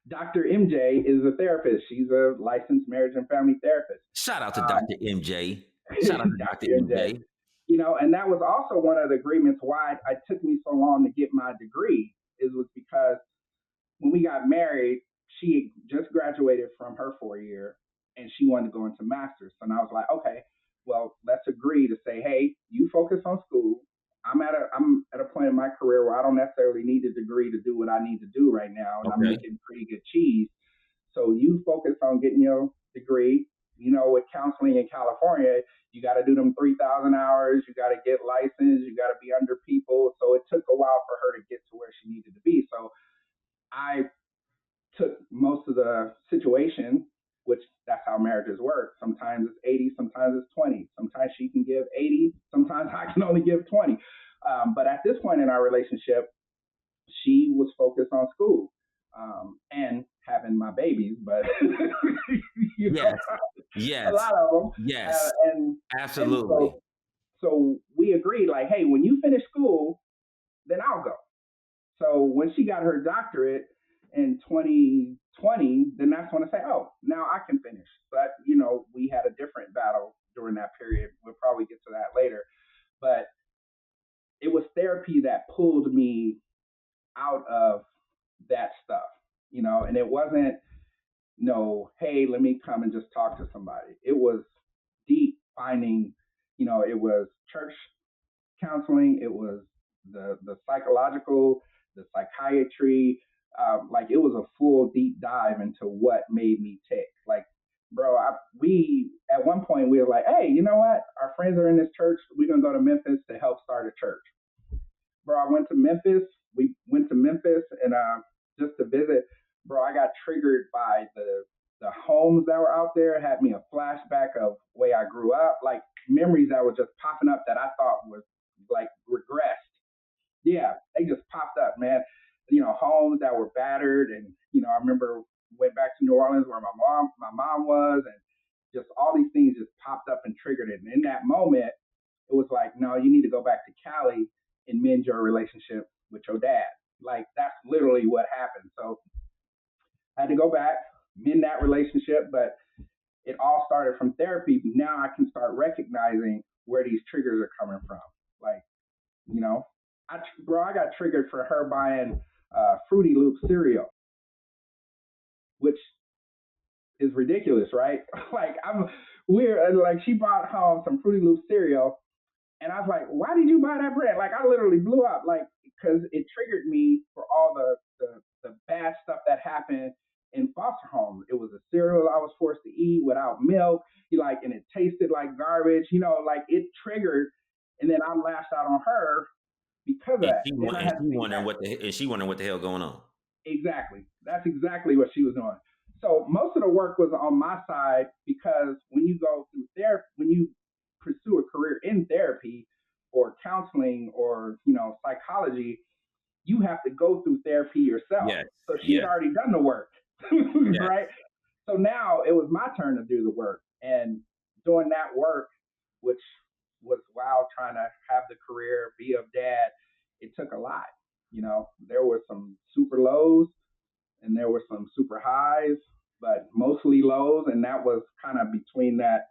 Dr. MJ is a therapist. She's a licensed marriage and family therapist. Shout out to Dr. MJ. Shout out to Dr. MJ. And that was also one of the agreements why it took me so long to get my degree, was because when we got married, she just graduated from her 4-year and she wanted to go into master's. And I was like, okay, well, let's agree to say, hey, you focus on school. I'm at a point in my career where I don't necessarily need a degree to do what I need to do right now, and I'm making pretty good cheese. So you focus on getting your degree. With counseling in California, you got to do them 3,000 hours. You got to get licensed. You got to be under people. So it took a while for her to get to where she needed to be. So I took most of the situation, which that's how marriages work. Sometimes it's 80, sometimes it's 20. Sometimes she can give 80, sometimes I can only give 20. But at this point in our relationship, she was focused on school and having my babies, but yes, a lot of them. Yes, absolutely. And so we agreed, like, hey, when you finish school, then I'll go. So when she got her doctorate in 2020, then that's when I say, oh, now I can finish. But, we had a different battle during that period. We'll probably get to that later. But it was therapy that pulled me out of that stuff, and it wasn't, no, hey, let me come and just talk to somebody. It was deep finding, it was church counseling. It was the psychological, the psychiatry. Like it was a full deep dive into what made me tick. Like, bro, we at one point we were like, hey, you know what? Our friends are in this church. We're gonna go to Memphis to help start a church. Bro, I went to Memphis. We went to Memphis and just to visit. Bro, I got triggered by the homes that were out there. It had me a flashback of the way I grew up, like memories that were just popping up that I thought was like regressed. Yeah, they just popped up, man. Homes that were battered, and I remember went back to New Orleans where my mom was, and just all these things just popped up and triggered it. And in that moment, it was like, no, you need to go back to Cali and mend your relationship with your dad. Like that's literally what happened. So I had to go back, mend that relationship, but it all started from therapy. Now I can start recognizing where these triggers are coming from. Like, I got triggered for her buying Fruity Loop cereal, which is ridiculous, right? Like she brought home some Fruity Loop cereal, and I was like, why did you buy that brand? Like I literally blew up, like because it triggered me for all the bad stuff that happened in foster homes. It was a cereal I was forced to eat without milk. And it tasted like garbage. Like it triggered, and then I lashed out on her because of And that. Then I had to think back. she wondering what the hell going on. Exactly. That's exactly what she was doing. So most of the work was on my side because when you go through therapy, when you pursue a career in therapy or counseling or psychology, you have to go through therapy yourself. Yes. So she had Yes. already done the work, Yes. right? So now it was my turn to do the work, and doing that work, which was while trying to have the career, be a dad, it took a lot. There were some super lows and there were some super highs, but mostly lows. And that was kind of between that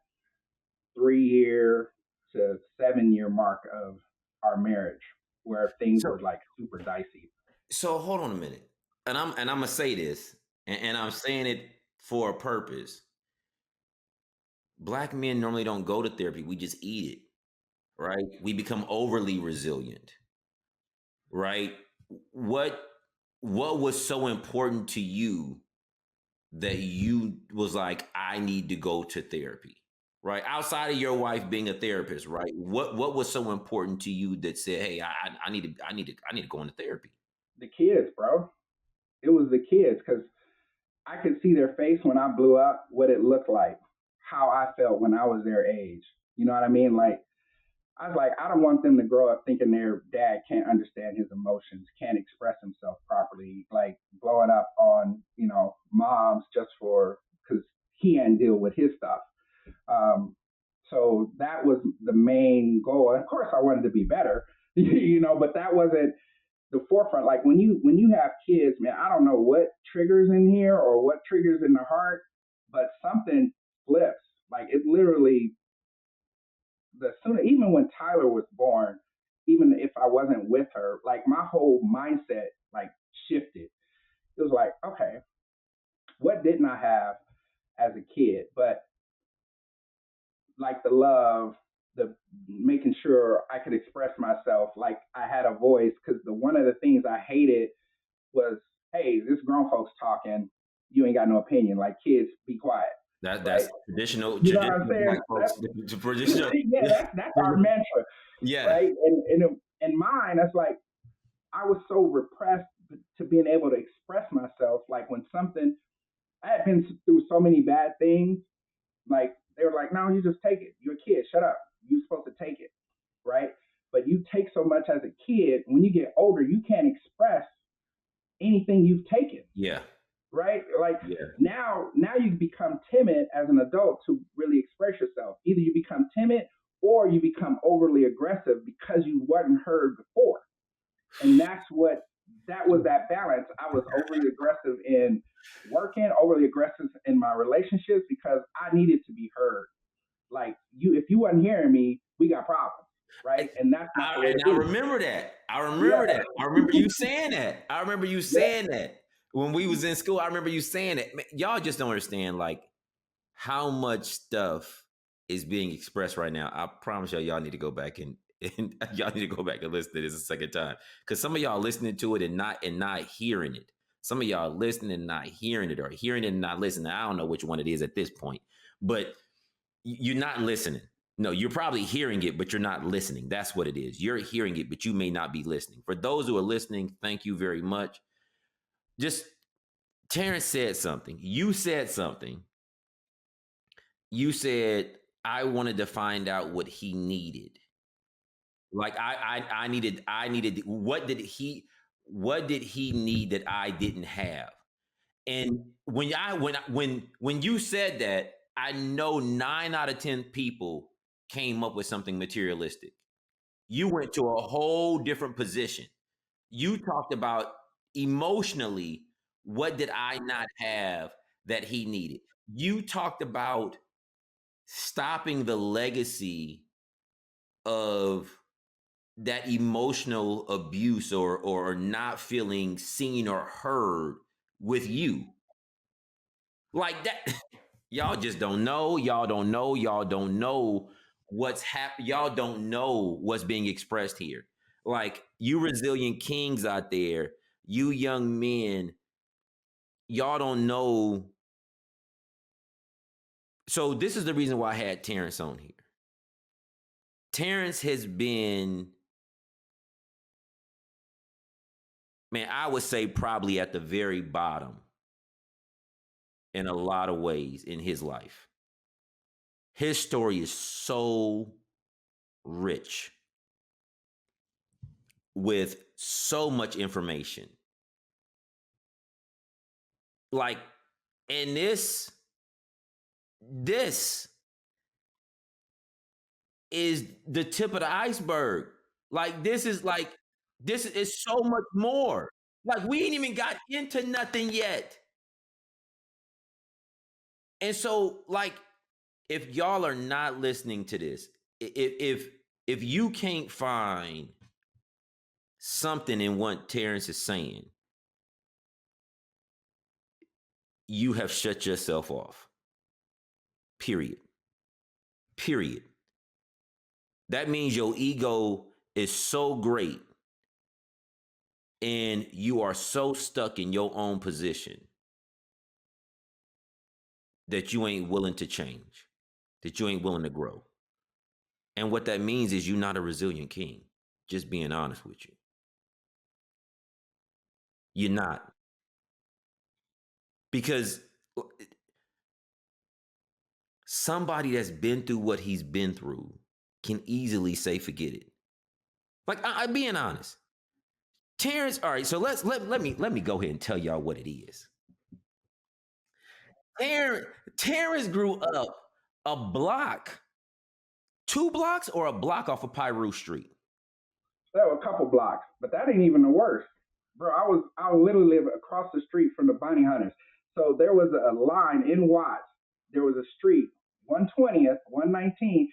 3 year to 7 year mark of our marriage, where things So were like super dicey. so hold on a minute. And I'm gonna say this, and I'm saying it for a purpose. Black men normally don't go to therapy. We just eat it, right? We become overly resilient, right? What what was so important to you that you was like, I need to go to therapy, right? Outside of your wife being a therapist, right? What was so important to you that said, hey, I need to go into therapy? The kids, bro. It was the kids because I could see their face when I blew up, what it looked like, how I felt when I was their age. You know what I mean? Like, I was like, I don't want them to grow up thinking their dad can't understand his emotions, can't express himself properly, like blowing up on, moms just because he hadn't deal with his stuff. So that was the main goal. And of course, I wanted to be better, but that wasn't the forefront. Like when you have kids, man, I don't know what triggers in here or what triggers in the heart, but something flips. Like it literally, even when Tyler was born, even if I wasn't with her, like my whole mindset like shifted. It was like, okay, what didn't I have as a kid? But like the love, the making sure I could express myself, like I had a voice. Because one of the things I hated was, hey, this grown folks talking, you ain't got no opinion. Like kids, be quiet. That's traditional You know what I'm black saying? folks. Traditional. Yeah, that's our mantra, Yeah. right? And mine, that's like I was so repressed to being able to express myself. Like when something, I had been through so many bad things. Like they were like, no, you just take it. You're a kid. Shut up. You're supposed to take it, right? But you take so much as a kid. When you get older, you can't express anything you've taken. Yeah. Right? Like Yeah. now you become timid as an adult to really express yourself. Either you become timid or you become overly aggressive because you weren't heard before. And that was that balance. I was overly aggressive in working, overly aggressive in my relationships because I needed to be heard. Like if you wasn't hearing me, we got problems, right? And that's not the way to I be. remember that. I remember that. I remember you saying that. I remember you saying that when we was in school. I remember you saying that. Man, y'all just don't understand like how much stuff is being expressed right now. I promise y'all need to go back and y'all need to go back and listen to this a second time because some of y'all listening to it and not hearing it. Some of y'all listening and not hearing it, or hearing it and not listening. I don't know which one it is at this point, but you're not listening. No, you're probably hearing it, but you're not listening. That's what it is. You're hearing it, but you may not be listening. For those who are listening, thank you very much. Just Terrance said something. You said something. You said, I wanted to find out what he needed. Like I needed what did he need that I didn't have? And when you said that, I know 9 out of 10 people came up with something materialistic. You went to a whole different position. You talked about emotionally, what did I not have that he needed? You talked about stopping the legacy of that emotional abuse or not feeling seen or heard with you. Like that. Y'all just don't know. Y'all don't know. Y'all don't know what's happening. Y'all don't know what's being expressed here. Like you resilient kings out there, you young men, y'all don't know. So this is the reason why I had Terrance on here. Terrance has been, man, I would say probably at the very bottom in a lot of ways in his life. His story is so rich with so much information. Like, and this is the tip of the iceberg. Like, this is so much more. Like, we ain't even got into nothing yet. And so, like, if y'all are not listening to this, if you can't find something in what Terrance is saying, you have shut yourself off. Period. That means your ego is so great and you are so stuck in your own position that you ain't willing to change, that you ain't willing to grow. And what that means is you're not a resilient king, just being honest with you. You're not. Because somebody that's been through what he's been through can easily say, forget it. Like, I'm being honest. Terrance, all right, so let me go ahead and tell y'all what it is. Terrance grew up a block, 2 blocks or a block off of Pyru Street. There were a couple blocks, but that ain't even the worst. Bro, I literally live across the street from the Bounty Hunters. So there was a line in Watts. There was a street, 120th, 119,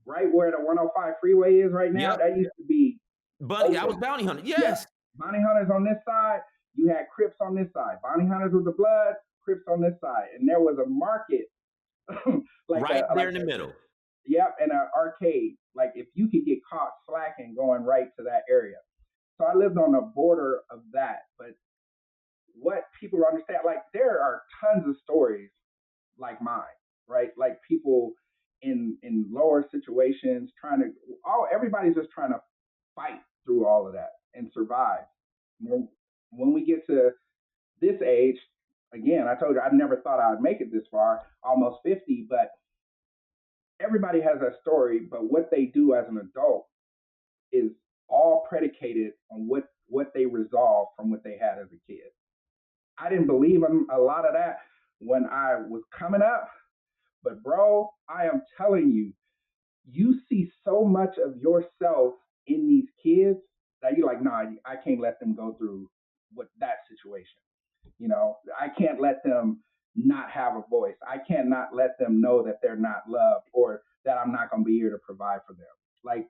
right where the 105 freeway is right now. Yep. That used to be I was Bounty Hunter. Yes. Yep. Bounty Hunters on this side. You had Crips on this side. Bounty Hunters with the blood, Crips on this side. And there was a market like right there in the middle. Yep, and an arcade. Like, if you could get caught slacking going right to that area. So I lived on the border of that. But what people understand, like, there are tons of stories like mine, right? Like, people in lower situations everybody's just trying to fight through all of that and survive. When we get to this age, again, I told you I never thought I would make it this far, almost 50, but everybody has a story, but what they do as an adult is all predicated on what they resolve from what they had as a kid. I didn't believe in a lot of that when I was coming up, but bro, I am telling you, you see so much of yourself in these kids that you're like, nah, I can't let them go through that situation. You know, I can't let them not have a voice. I can't not let them know that they're not loved or that I'm not going to be here to provide for them. Like,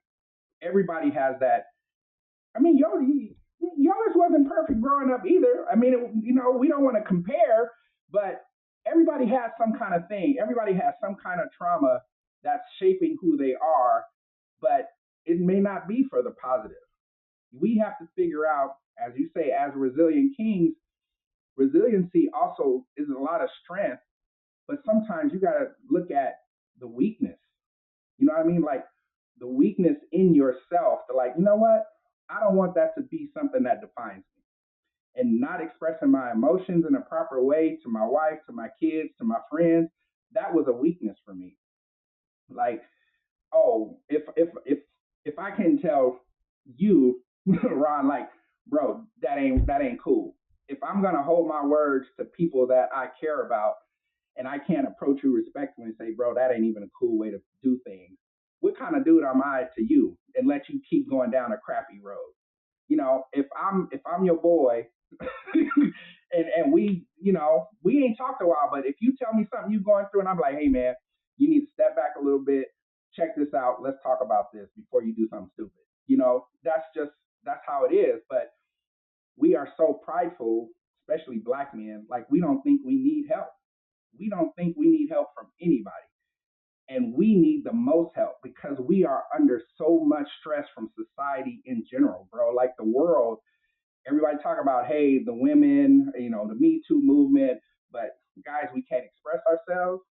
everybody has that. I mean, yours wasn't perfect growing up either. I mean, we don't want to compare, but everybody has some kind of thing. Everybody has some kind of trauma that's shaping who they are, but it may not be for the positive. We have to figure out, as you say, as resilient kings, resiliency also is a lot of strength, but sometimes you got to look at the weakness. You know what I mean? Like, the weakness in yourself to, like, you know what? I don't want that to be something that defines me. And not expressing my emotions in a proper way to my wife, to my kids, to my friends, that was a weakness for me. Like, oh, if I can tell you, Ron, like, bro, that ain't cool. If I'm gonna hold my words to people that I care about, and I can't approach you respectfully and say, bro, that ain't even a cool way to do things. What kind of dude am I to you, and let you keep going down a crappy road? You know, if I'm your boy, and we ain't talked a while, but if you tell me something you going through, and I'm like, hey man, you need to step back a little bit, check this out, let's talk about this before you do something stupid. You know, that's how it is. But we are so prideful, especially black men, like, we don't think we need help. We don't think we need help from anybody. And we need the most help because we are under so much stress from society in general, bro. Like, the world, everybody talk about, hey, the women, the Me Too movement, but guys, we can't express ourselves.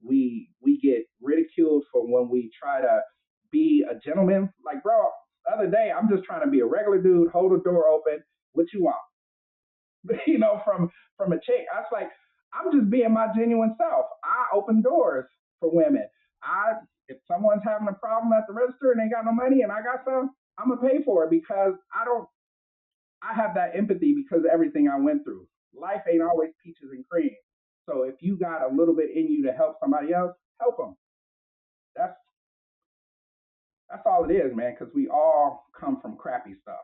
We get ridiculed for when we try to be a gentleman. Like, bro, the other day, I'm just trying to be a regular dude, hold the door open. What you want? From a chick. I was like, I'm just being my genuine self. I open doors for women. I If someone's having a problem at the register and they got no money and I got some, I'm gonna pay for it because I have that empathy because of everything I went through. Life ain't always peaches and cream. So if you got a little bit in you to help somebody else, help them. That's that's all it is, man. Because we all come from crappy stuff.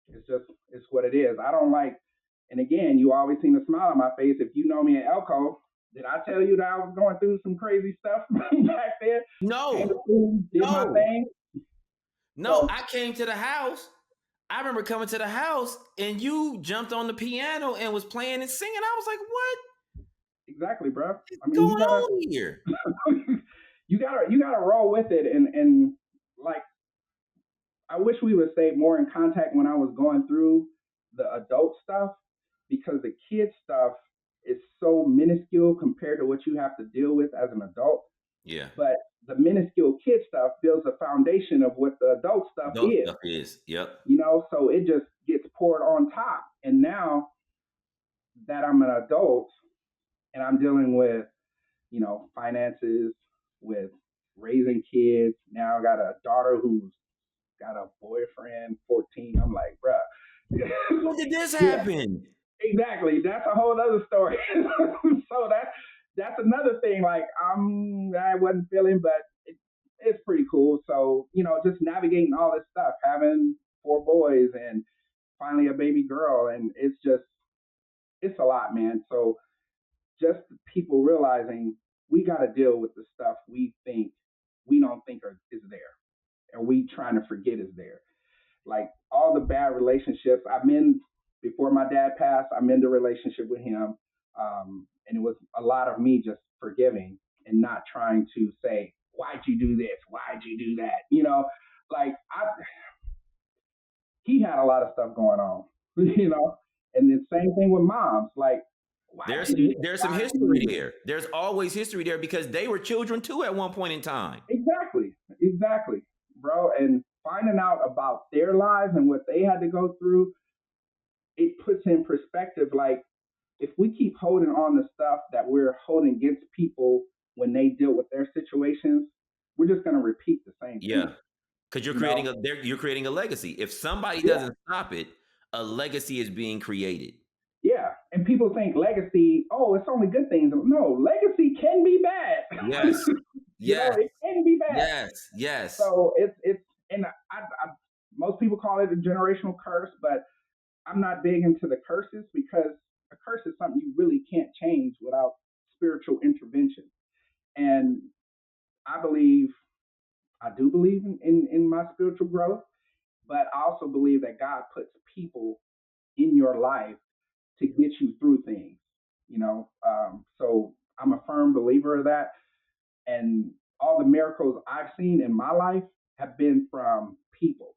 It's what it is. I don't like, and again, you always seen a smile on my face. If you know me in Elko, did I tell you that I was going through some crazy stuff back then? Came to No, school, did my no, thing. no. So I came to the house. I remember coming to the house and you jumped on the piano and was playing and singing. I was like, what exactly, bro. is I mean, going on here? you gotta roll with it, and like I wish we would stay more in contact when I was going through the adult stuff because the kid stuff is so minuscule compared to what you have to deal with as an adult. Yeah. But the minuscule kid stuff builds a foundation of what the adult stuff Adult is, stuff is. Yep. so it just gets poured on top. And now that I'm an adult and I'm dealing with, finances, with raising kids, now I got a daughter who's got a boyfriend, 14. I'm like, bruh. When did this Yeah, happen? exactly. That's a whole other story. So that's another thing. Like I wasn't feeling, but it's pretty cool. So just navigating all this stuff, having four boys and finally a baby girl, and it's a lot, man. So just people realizing we got to deal with the stuff we don't think is there, and we trying to forget is there. Like all the bad relationships I'm in before my dad passed, I'm in the relationship with him. And it was a lot of me just forgiving and not trying to say, why'd you do this? Why'd you do that? Like he had a lot of stuff going on, and the same thing with moms. Like, why'd There's you do this? there's some Why'd you history do this? there. There's always history there because they were children too at one point in time. Exactly, bro. And finding out about their lives and what they had to go through, it puts in perspective. Like, if we keep holding on to stuff that we're holding against people when they deal with their situations, we're just going to repeat the same thing. Yeah. Because you're You know? creating a legacy. If somebody Yeah, doesn't stop it, a legacy is being created. yeah. And people think legacy, oh, it's only good things. No, legacy can be bad. Yes. Yes. It can be bad. Yes. Yes. So and most people call it a generational curse, but I'm not big into the curses because a curse is something you really can't change without spiritual intervention. And I believe, I do believe in my spiritual growth, but I also believe that God puts people in your life to get you through things. So I'm a firm believer of that. And all the miracles I've seen in my life have been from people.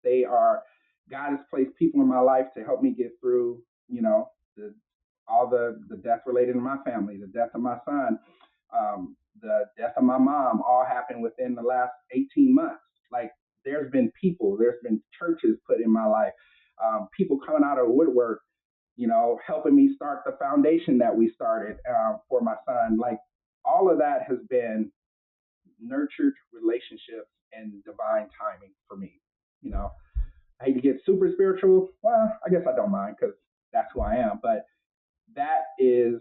They are God has placed people in my life to help me get through, the, all the death related in my family, the death of my son, the death of my mom, all happened within the last 18 months. Like there's been churches put in my life, people coming out of the woodwork, helping me start the foundation that we started for my son. Like all of that has been nurtured relationships and divine timing for me. You know, I hate to get super spiritual. Well, I guess I don't mind because that's who I am. But that is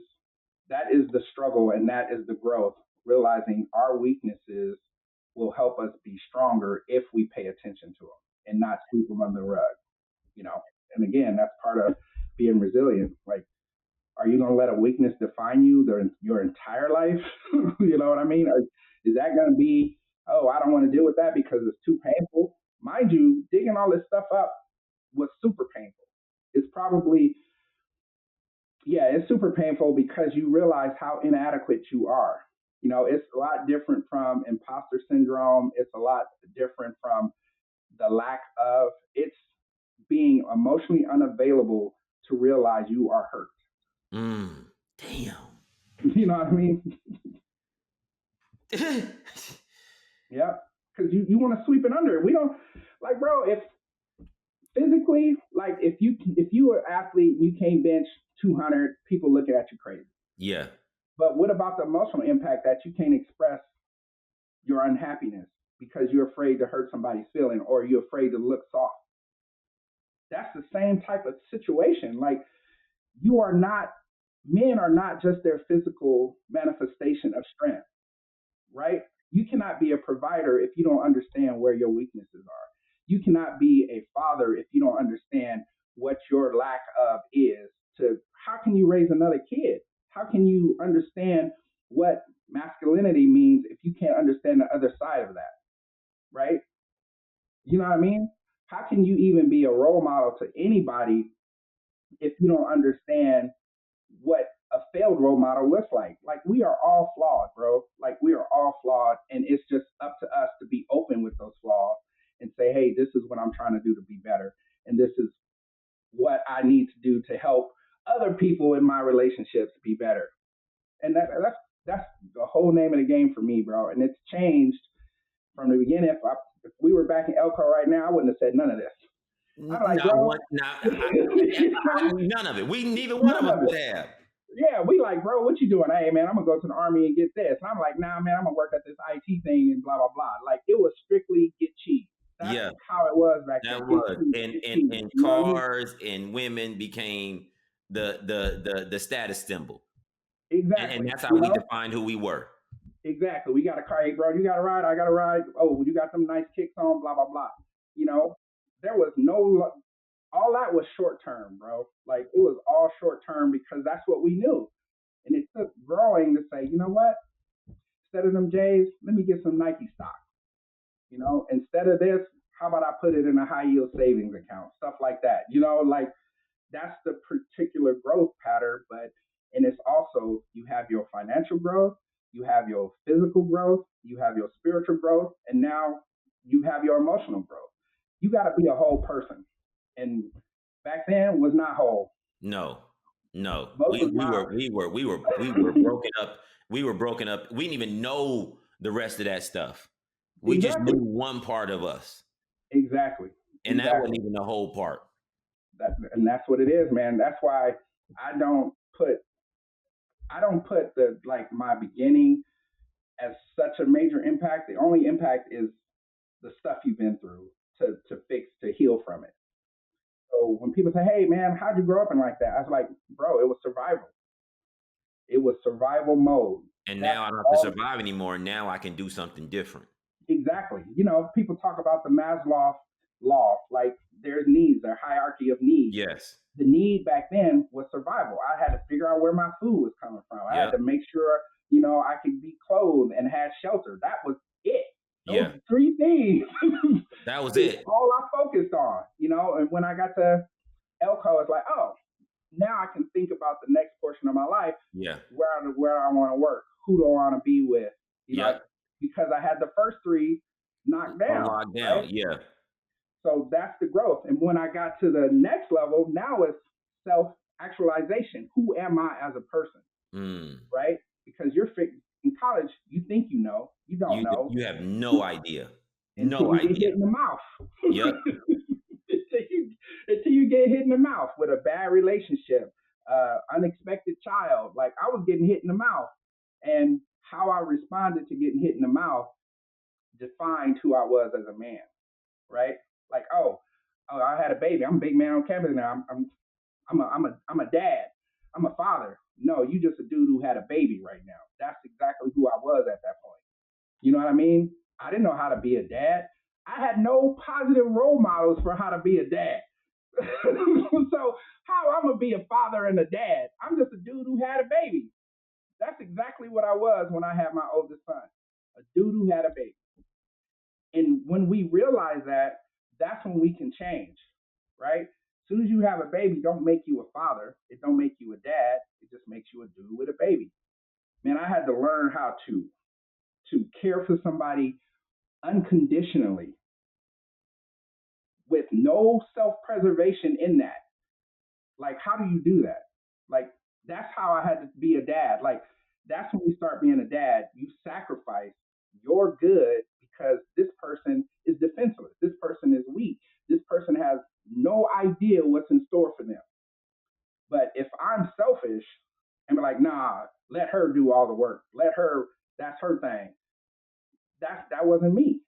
that is the struggle and that is the growth. Realizing our weaknesses will help us be stronger if we pay attention to them and not sweep them under the rug. You know, and again, that's part of being resilient. Like, are you going to let a weakness define you your entire life? You know what I mean? Is that going to be, oh, I don't want to deal with that because it's too painful? Mind you, digging all this stuff up was super painful. It's probably, yeah, it's super painful because you realize how inadequate you are. It's a lot different from imposter syndrome. It's a lot different from the lack of. being emotionally unavailable to realize you are hurt. Damn. You know what I mean? Yeah. Because you want to sweep it under. We don't, like, bro, if physically, like, if you are an athlete and you can't bench 200, people looking at you crazy. Yeah. But what about the emotional impact that you can't express your unhappiness because you're afraid to hurt somebody's feeling or you're afraid to look soft? That's the same type of situation. Like, men are not just their physical manifestation of strength, right? You cannot be a provider if you don't understand where your weaknesses are. You cannot be a father if you don't understand what your lack of is. How can you raise another kid? How can you understand what masculinity means if you can't understand the other side of that, right? You know what I mean? How can you even be a role model to anybody if you don't understand what a failed role model looks like? Like, we are all flawed, bro. Like, we are all flawed, and it's just up to us to be open with those flaws and say, hey, this is what I'm trying to do to be better, and this is what I need to do to help other people in my relationships be better. And that's the whole name of the game for me, bro. And it's changed from the beginning. If we were back in Elko right now, I wouldn't have said none of this. I'm like, bro, None of it. We neither one of us would have. Yeah, we like, bro, what you doing? Hey, man, I'm gonna go to the army and get this. And I'm like, nah, man, I'm gonna work at this IT thing and blah blah blah. Like, it was strictly get cheap. That's how it was back then. That was, and cars and women became the status symbol. Exactly. And that's how we defined who we were. Exactly. We got a car, hey, bro, you got a ride, I got a ride. Oh, you got some nice kicks on, blah blah blah. There was no, all that was short term, bro. Like, it was all short term because that's what we knew. And it took growing to say, you know what? Instead of them J's, let me get some Nike stock. Instead of this, how about I put it in a high yield savings account? Stuff like that. Like, that's the particular growth pattern. And it's also, you have your financial growth, you have your physical growth, you have your spiritual growth, and now you have your emotional growth. You got to be a whole person. And back then was not whole. No. We were broken up. We were broken up. We didn't even know the rest of that stuff. We just knew one part of us. Exactly. And that wasn't even the whole part. And that's what it is, man. That's why I don't put my beginning as such a major impact. The only impact is the stuff you've been through to heal from it. So when people say, hey, man, how'd you grow up and like that? I was like, bro, it was survival. It was survival mode. And now I don't have to survive anymore. Now I can do something different. Exactly. People talk about the Maslow law, like there's needs, their hierarchy of needs. Yes. The need back then was survival. I had to figure out where my food was coming from. I had to make sure, I could be clothed and had shelter. That was it. Those three things. That was it. All I focused on, and when I got to Elko, it's like, oh, now I can think about the next portion of my life. Yeah. Where I want to work. Who do I want to be with? Because I had the first three knocked down. Right? Yeah. So that's the growth. And when I got to the next level, now it's self-actualization. Who am I as a person? Right? Because you're in college, you think you know. You don't know. You have no idea. Until you get hit in the mouth. Yep. Until you get hit in the mouth with a bad relationship, unexpected child. Like, I was getting hit in the mouth. And how I responded to getting hit in the mouth defined who I was as a man. Right? Like, oh, I had a baby. I'm a big man on campus now. I'm a dad. I'm a father. No, you just a dude who had a baby right now. That's exactly who I was at that point. You know what I mean? I didn't know how to be a dad. I had no positive role models for how to be a dad. So how I'm gonna be a father and a dad? I'm just a dude who had a baby. That's exactly what I was when I had my oldest son. A dude who had a baby. And when we realize that, that's when we can change, right? As soon as you have a baby, don't make you a father. It don't make you a dad. It just makes you a dude with a baby. Man, I had to learn how to care for somebody unconditionally. with no self-preservation in that. Like, how do you do that? Like, that's how I had to be a dad. Like, that's when you start being a dad. You sacrifice your good because this person is defenseless. This person is weak. This person has no idea what's in store for them. But if I'm selfish and be like, nah, let her do all the work. Let her, that's her thing. That wasn't me.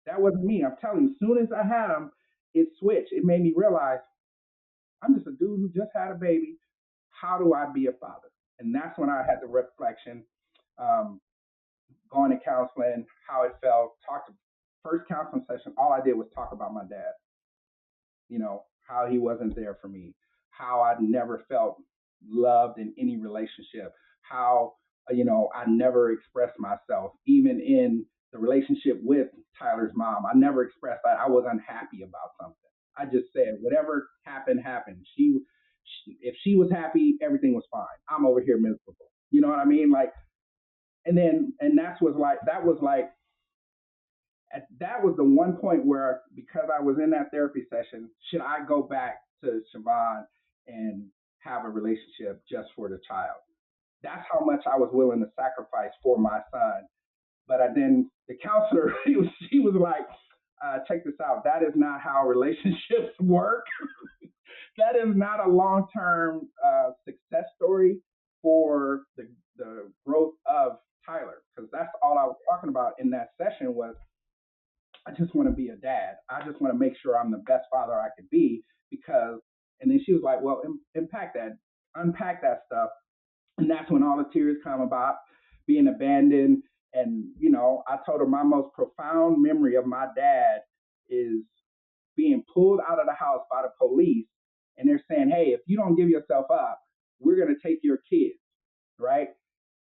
That wasn't me. I'm telling you, as soon as I had him, it switched. It made me realize I'm just a dude who just had a baby. How do I be a father? And that's when I had the reflection, um, going to counseling, how it felt. Talked to first counseling session. All I did was talk about my dad. How he wasn't there for me, how I never felt loved in any relationship, how, I never expressed myself, even in the relationship with Tyler's mom. I never expressed that I was unhappy about something. I just said, whatever happened, happened. If she was happy, everything was fine. I'm over here miserable. You know what I mean? Like, and that was like, that was the one point where, because I was in that therapy session, should I go back to Siobhan and have a relationship just for the child? That's how much I was willing to sacrifice for my son. But then the counselor, she was like, check this out. That is not how relationships work. That is not a long-term success story for the growth of Tyler. Because that's all I was talking about in that session was, I just want to be a dad. I just want to make sure I'm the best father I could be because, and then she was like, well, unpack that stuff. And that's when all the tears come about being abandoned. And, I told her my most profound memory of my dad is being pulled out of the house by the police. And they're saying, hey, if you don't give yourself up, we're going to take your kids. Right.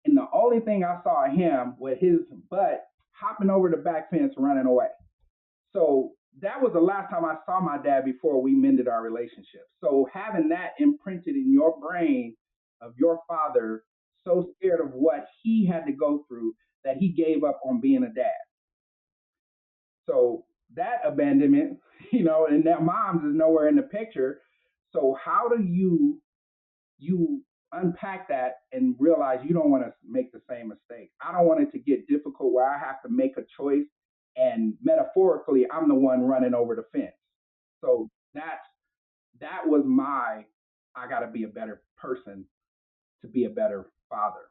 And the only thing I saw of him was his butt hopping over the back fence, running away. So that was the last time I saw my dad before we mended our relationship. So having that imprinted in your brain of your father, so scared of what he had to go through that he gave up on being a dad. So that abandonment, and that mom's is nowhere in the picture. So how do you unpack that and realize you don't want to make the same mistake? I don't want it to get difficult where I have to make a choice and metaphorically I'm the one running over the fence. So that was I got to be a better person to be a better father,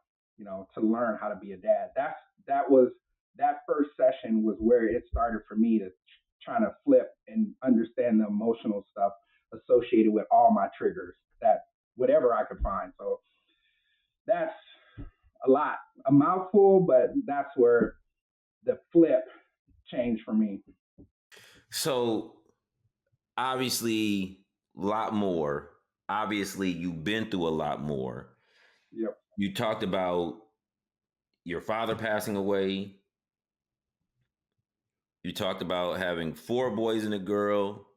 to learn how to be a dad. That first session was where it started for me to trying to flip and understand the emotional stuff associated with all my triggers, that whatever I could find. So that's a mouthful, but that's where the flip changed for me. So obviously a lot more. Obviously you've been through a lot more. Yep. You talked about your father passing away. You talked about having 4 boys and a girl.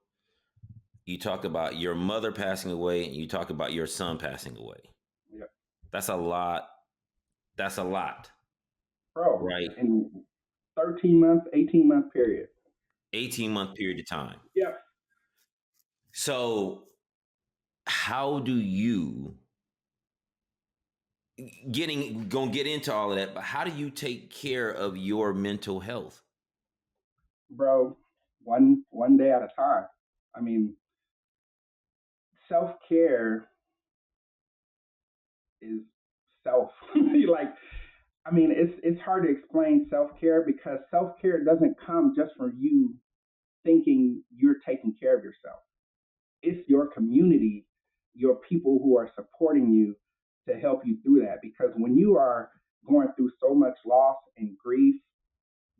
You talked about your mother passing away, and you talked about your son passing away. Yep. That's a lot. That's a lot. Bro, right? In 13-month, 18-month period. 18-month period of time. Yep. So how do you gonna get into all of that, but how do you take care of your mental health? Bro, one day at a time. I mean, self-care is self. Like, I mean, it's hard to explain self-care because self-care doesn't come just from you thinking you're taking care of yourself. It's your community, your people who are supporting you to help you through that. Because when you are going through so much loss and grief,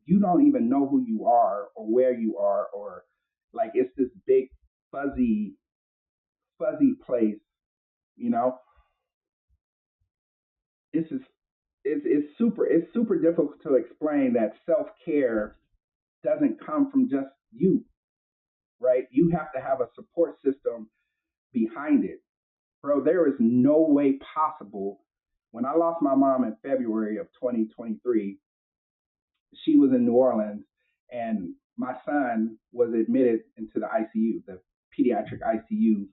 you don't even know who you are or where you are, or like it's this big fuzzy place, you know. It's just it's super difficult to explain that self-care doesn't come from just you, right? You have to have a support system behind it. Bro, there is no way possible. When I lost my mom in February of 2023, she was in New Orleans, and my son was admitted into the ICU, the pediatric ICU,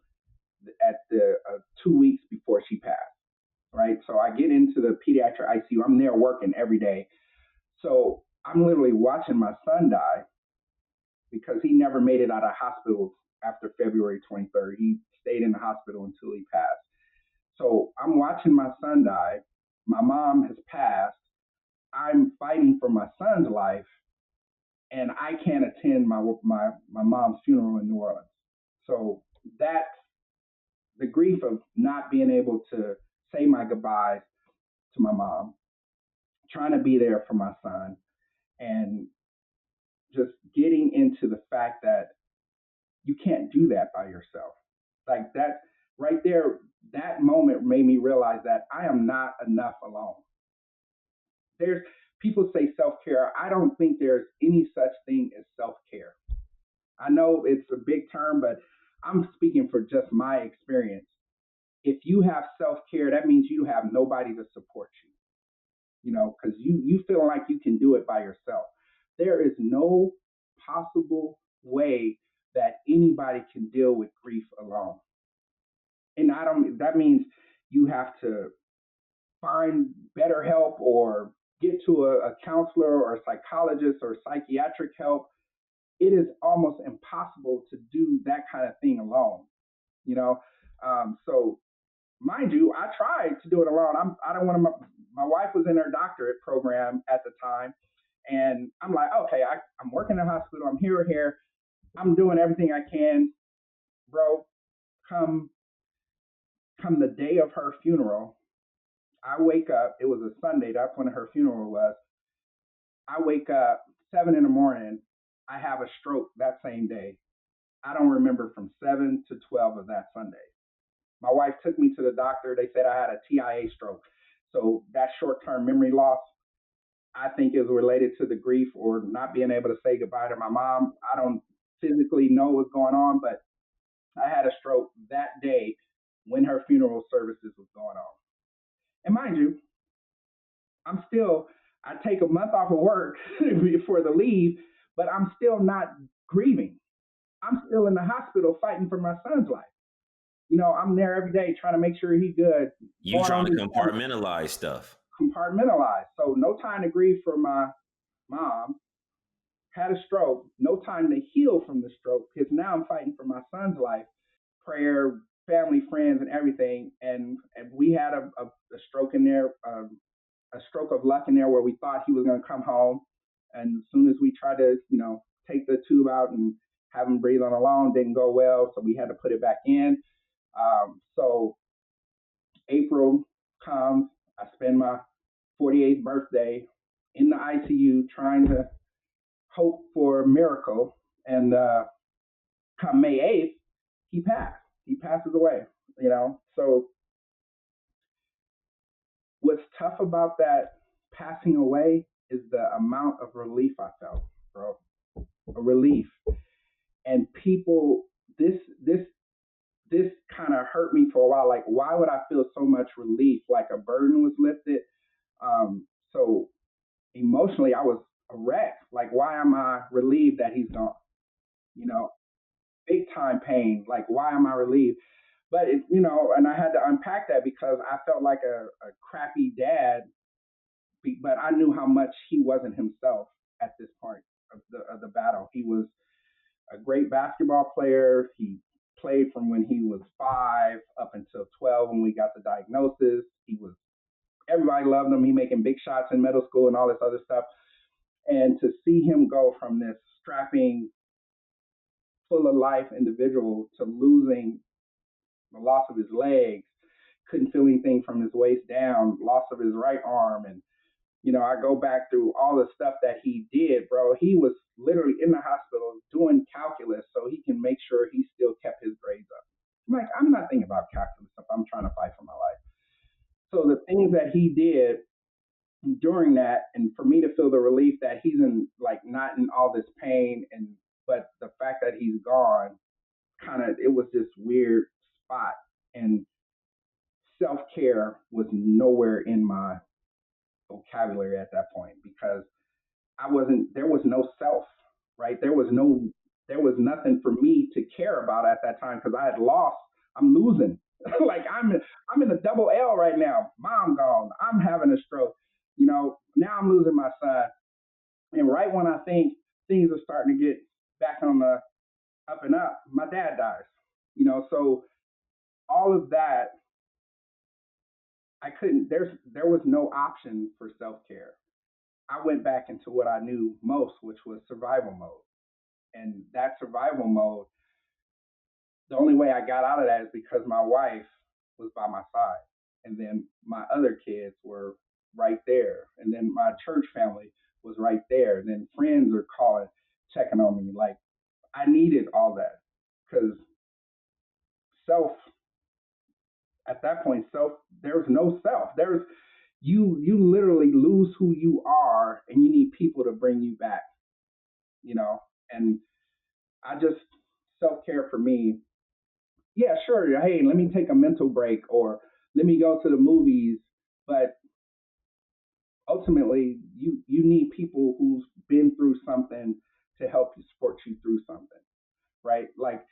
at the 2 weeks before she passed. Right, so I get into the pediatric ICU. I'm there working every day, so I'm literally watching my son die because he never made it out of hospital after February 23rd. He stayed in the hospital until he passed. So I'm watching my son die. My mom has passed. I'm fighting for my son's life, and I can't attend my mom's funeral in New Orleans. So that's the grief of not being able to say my goodbyes to my mom, trying to be there for my son, and just getting into the fact that you can't do that by yourself. Like that right there, that moment made me realize that I am not enough alone. There's people say self-care. I don't think there's any such thing as self-care. I know it's a big term, but I'm speaking for just my experience. If you have self-care, that means you have nobody to support because you feel like you can do it by yourself. There is no possible way that anybody can deal with grief alone. And that means you have to find better help or get to a counselor or a psychologist or psychiatric help. It is almost impossible to do that kind of thing alone, you know. So mind you, I tried to do it alone. I don't want to. My wife was in her doctorate program at the time, and I'm like, okay, I'm working in the hospital. I'm here. I'm doing everything I can, bro. Come the day of her funeral, I wake up. It was a Sunday. That's when her funeral was. I wake up 7 in the morning. I have a stroke that same day. I don't remember from 7 to 12 of that Sunday. My wife took me to the doctor. They said I had a TIA stroke. So that short-term memory loss, I think, is related to the grief or not being able to say goodbye to my mom. I don't physically know what's going on, but I had a stroke that day when her funeral services was going on. And mind you, I take a month off of work for the leave, but I'm still not grieving. I'm still in the hospital fighting for my son's life. I'm there every day trying to make sure he's good. You trying to compartmentalize stuff. Compartmentalize. So no time to grieve for my mom. Had a stroke. No time to heal from the stroke because now I'm fighting for my son's life. Prayer, family, friends, and everything. And we had a stroke in there, a stroke of luck in there where we thought he was going to come home. And as soon as we tried to, take the tube out and have him breathe on alone, didn't go well. So we had to put it back in. So April comes, I spend my 48th birthday in the ICU trying to hope for a miracle. And come May 8th, he passed. He passes away, So what's tough about that passing away is the amount of relief I felt, bro. A relief. And people, this kind of hurt me for a while. Like, why would I feel so much relief? Like a burden was lifted. So emotionally, I was a wreck. Like, why am I relieved that he's gone? Big time pain. Like, why am I relieved? But and I had to unpack that because I felt like a crappy dad. But I knew how much he wasn't himself at this point of the battle. He was a great basketball player. He played from when he was 5 up until 12 when we got the diagnosis. Everybody loved him. He making big shots in middle school and all this other stuff. And to see him go from this strapping, full of life individual to losing the loss of his legs, couldn't feel anything from his waist down, loss of his right arm. And, I go back through all the stuff that he did, bro. He was literally in the hospital doing calculus so he can make sure he still kept his grades up. I'm not thinking about calculus if I'm trying to fight for my life. So the things that he did during that, and for me to feel the relief that he's not in all this pain, but the fact that he's gone, it was this weird spot. And self-care was nowhere in my vocabulary at that point because there was no self. right? There was nothing for me to care about at that time because I had lost. I'm losing. Like I'm in a double L right now. Mom gone. I'm having a stroke. Now I'm losing my son. And right when I think things are starting to get back on the up and up, my dad dies. So all of that, I couldn't. There was no option for self care. I went back into what I knew most, which was survival mode. And that survival mode, the only way I got out of that is because my wife was by my side. And then my other kids were right there. And then my church family was right there. And then friends are calling, checking on me. Like I needed all that because self, at that point, there's no self. You literally lose who you are and you need people to bring you back, and I just, self-care for me, yeah, sure, hey, let me take a mental break or let me go to the movies, but ultimately you need people who's been through something to help you, support you through something, right? Like,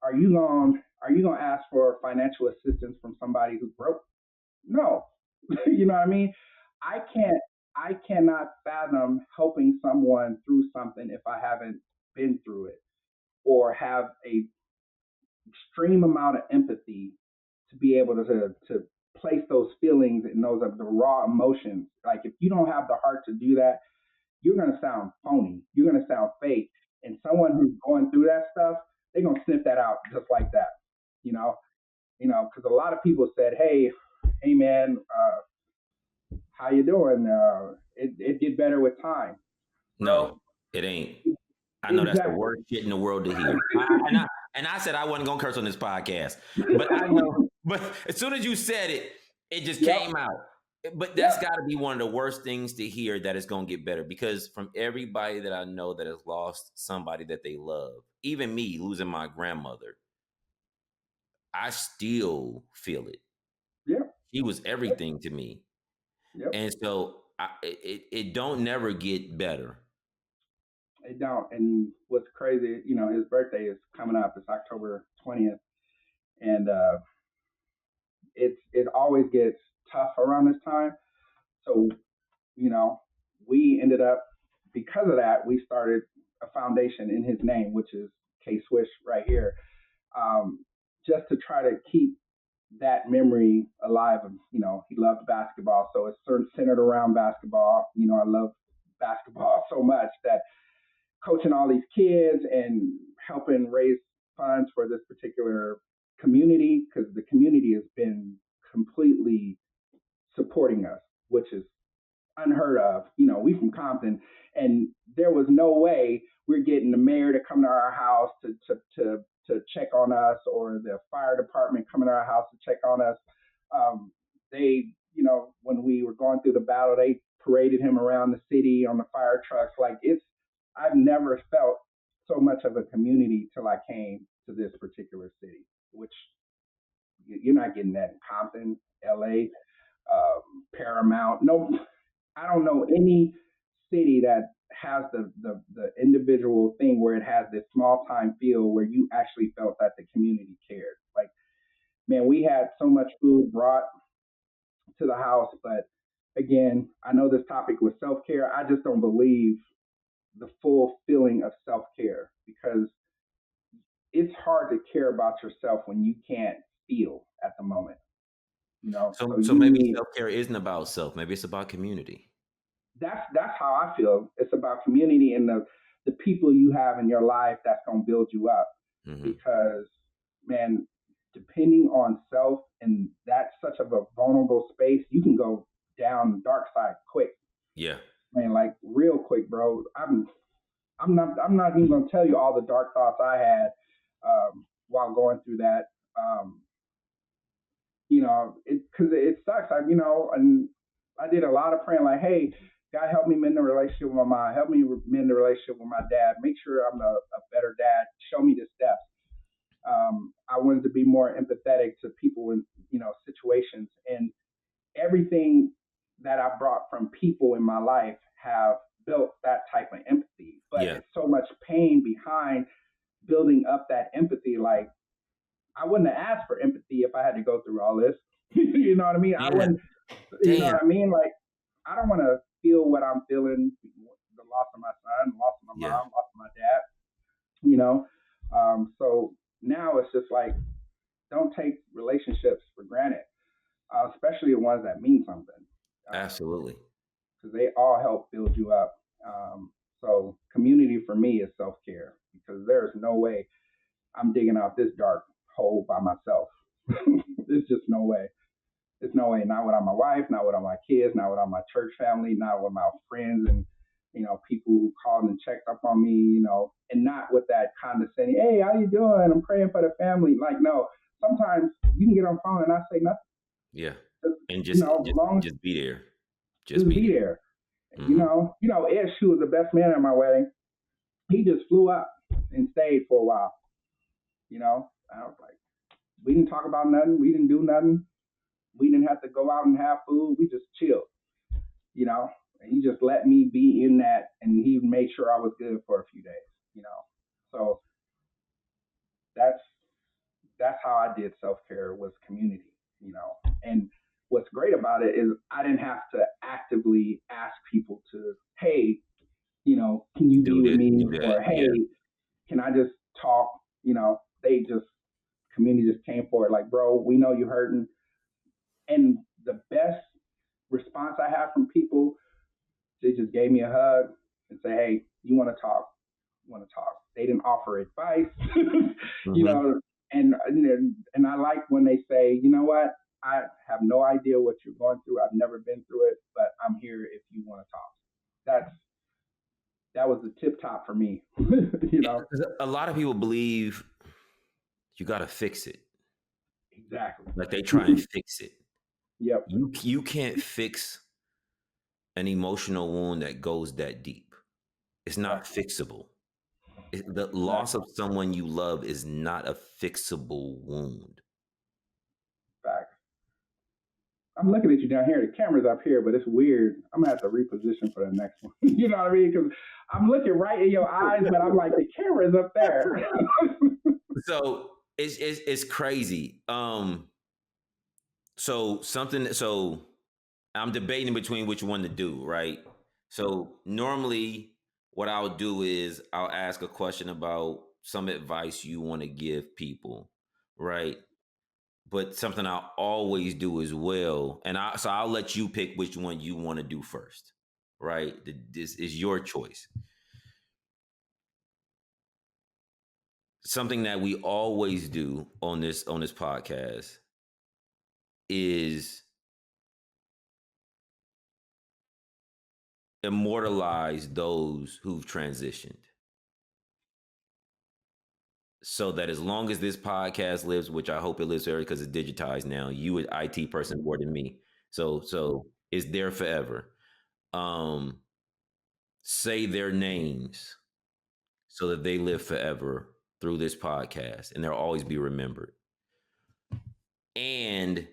are you gonna ask for financial assistance from somebody who's broke? No. You know what I mean? I can't I cannot fathom helping someone through something if I haven't been through it or have a extreme amount of empathy to be able to place those feelings and those of the raw emotions. Like if you don't have the heart to do that, you're gonna sound phony. You're gonna sound fake. And someone who's going through that stuff, they're gonna sniff that out just like that. You know, because a lot of people said, hey man, how you doing? It get better with time, bro. No, it ain't. I know that's the Exactly. worst shit in the world to hear. And I said I wasn't gonna curse on this podcast, but I know. But as soon as you said it, it just Yep. came out. But that's Yep. got to be one of the worst things to hear, that it's gonna get better. Because from everybody that I know that has lost somebody that they love, even me losing my grandmother, I still feel it. Yep. She was Yep. everything to me, Yep. and so it don't never get better. They don't. And what's crazy, his birthday is coming up. It's October 20th, and it always gets tough around this time. So you know, we ended up, because of that, we started a foundation in his name, which is KSwish right here, just to try to keep that memory alive. Of, he loved basketball, so it's centered around basketball. I love basketball so much that coaching all these kids and helping raise funds for this particular community, because the community has been completely supporting us, which is unheard of. We from Compton, and there was no way we're getting the mayor to come to our house to check on us, or the fire department coming to our house to check on us. They, when we were going through the battle, they paraded him around the city on the fire trucks. Like I've never felt so much of a community till I came to this particular city, which you're not getting that in Compton, LA, Paramount. No, I don't know any city that has the individual thing where it has this small time feel where you actually felt that the community cared. Like, man, we had so much food brought to the house, but again, I know this topic was self care. I just don't believe the full feeling of self care, because it's hard to care about yourself when you can't feel at the moment. So So you maybe need, self care isn't about self. Maybe it's about community. that's how I feel. It's about community and the people you have in your life that's gonna build you up. Hmm. Because, man, depending on self, and that's such of a vulnerable space, you can go down the dark side quick. Yeah. Man, like real quick, bro. I'm not even gonna tell you all the dark thoughts I had while going through that. Um, because it sucks. And I did a lot of praying, like, hey, God, help me mend the relationship with my mom, help me mend the relationship with my dad, make sure I'm a better dad, show me the steps. I wanted to be more empathetic to people in situations, and everything that I brought from people in my life have built that type of empathy. but Yeah. it's so much pain behind building up that empathy. Like, I wouldn't have asked for empathy if I had to go through all this. You know what I mean? I Yeah. wouldn't, you know Damn. what I mean? Like, I don't want to feel what I'm feeling, the loss of my son, loss of my Yeah. mom, loss of my dad, you know? So now it's just like, don't take relationships for granted, especially the ones that mean something. Absolutely. Because they all help build you up. So community for me is self-care, because there's no way I'm digging out this dark hole by myself. There's just no way. There's no way. Not without my wife, not without my kids, not without my church family, not with my friends and, people who called and checked up on me, and not with that condescending, hey, how you doing? I'm praying for the family. Like, no, sometimes you can get on the phone and I say nothing. Yeah. Just, And just long just be there. just be there. Mm-hmm. Ish, who was the best man at my wedding, he just flew up and stayed for a while. I was like, we didn't talk about nothing. We didn't do nothing. We didn't have to go out and have food. We just chilled, and he just let me be in that, and he made sure I was good for a few days. So that's how I did self-care, was community, and what's great about it is I didn't have to actively ask people to, hey, can you be with me? Or, hey, can I just talk? They just, community just came forward, like, bro, we know you're hurting. And the best response I have from people, they just gave me a hug and say, hey, you want to talk? You want to talk? They didn't offer advice, Mm-hmm. and I like when they say, you know what? I have no idea what you're going through. I've never been through it, but I'm here if you want to talk. That was the tip top for me. A lot of people believe you got to fix it. Exactly. Like they try and fix it. Yep. You can't fix an emotional wound that goes that deep. It's not fixable. The loss of someone you love is not a fixable wound. Fact. I'm looking at you down here. The camera's up here, but it's weird. I'm gonna have to reposition for the next one. You know what I mean? Because I'm looking right in your eyes, but I'm like, the camera's up there. So it's crazy. So I'm debating between which one to do, right? So normally what I'll do is I'll ask a question about some advice you want to give people, right? But something I'll always do as well, and I'll let you pick which one you want to do first, right? This is your choice. Something that we always do on this podcast is immortalize those who've transitioned, so that as long as this podcast lives, which I hope it lives forever because it's digitized now, you an IT person more than me, so it's there forever. Say their names so that they live forever through this podcast and they'll always be remembered. And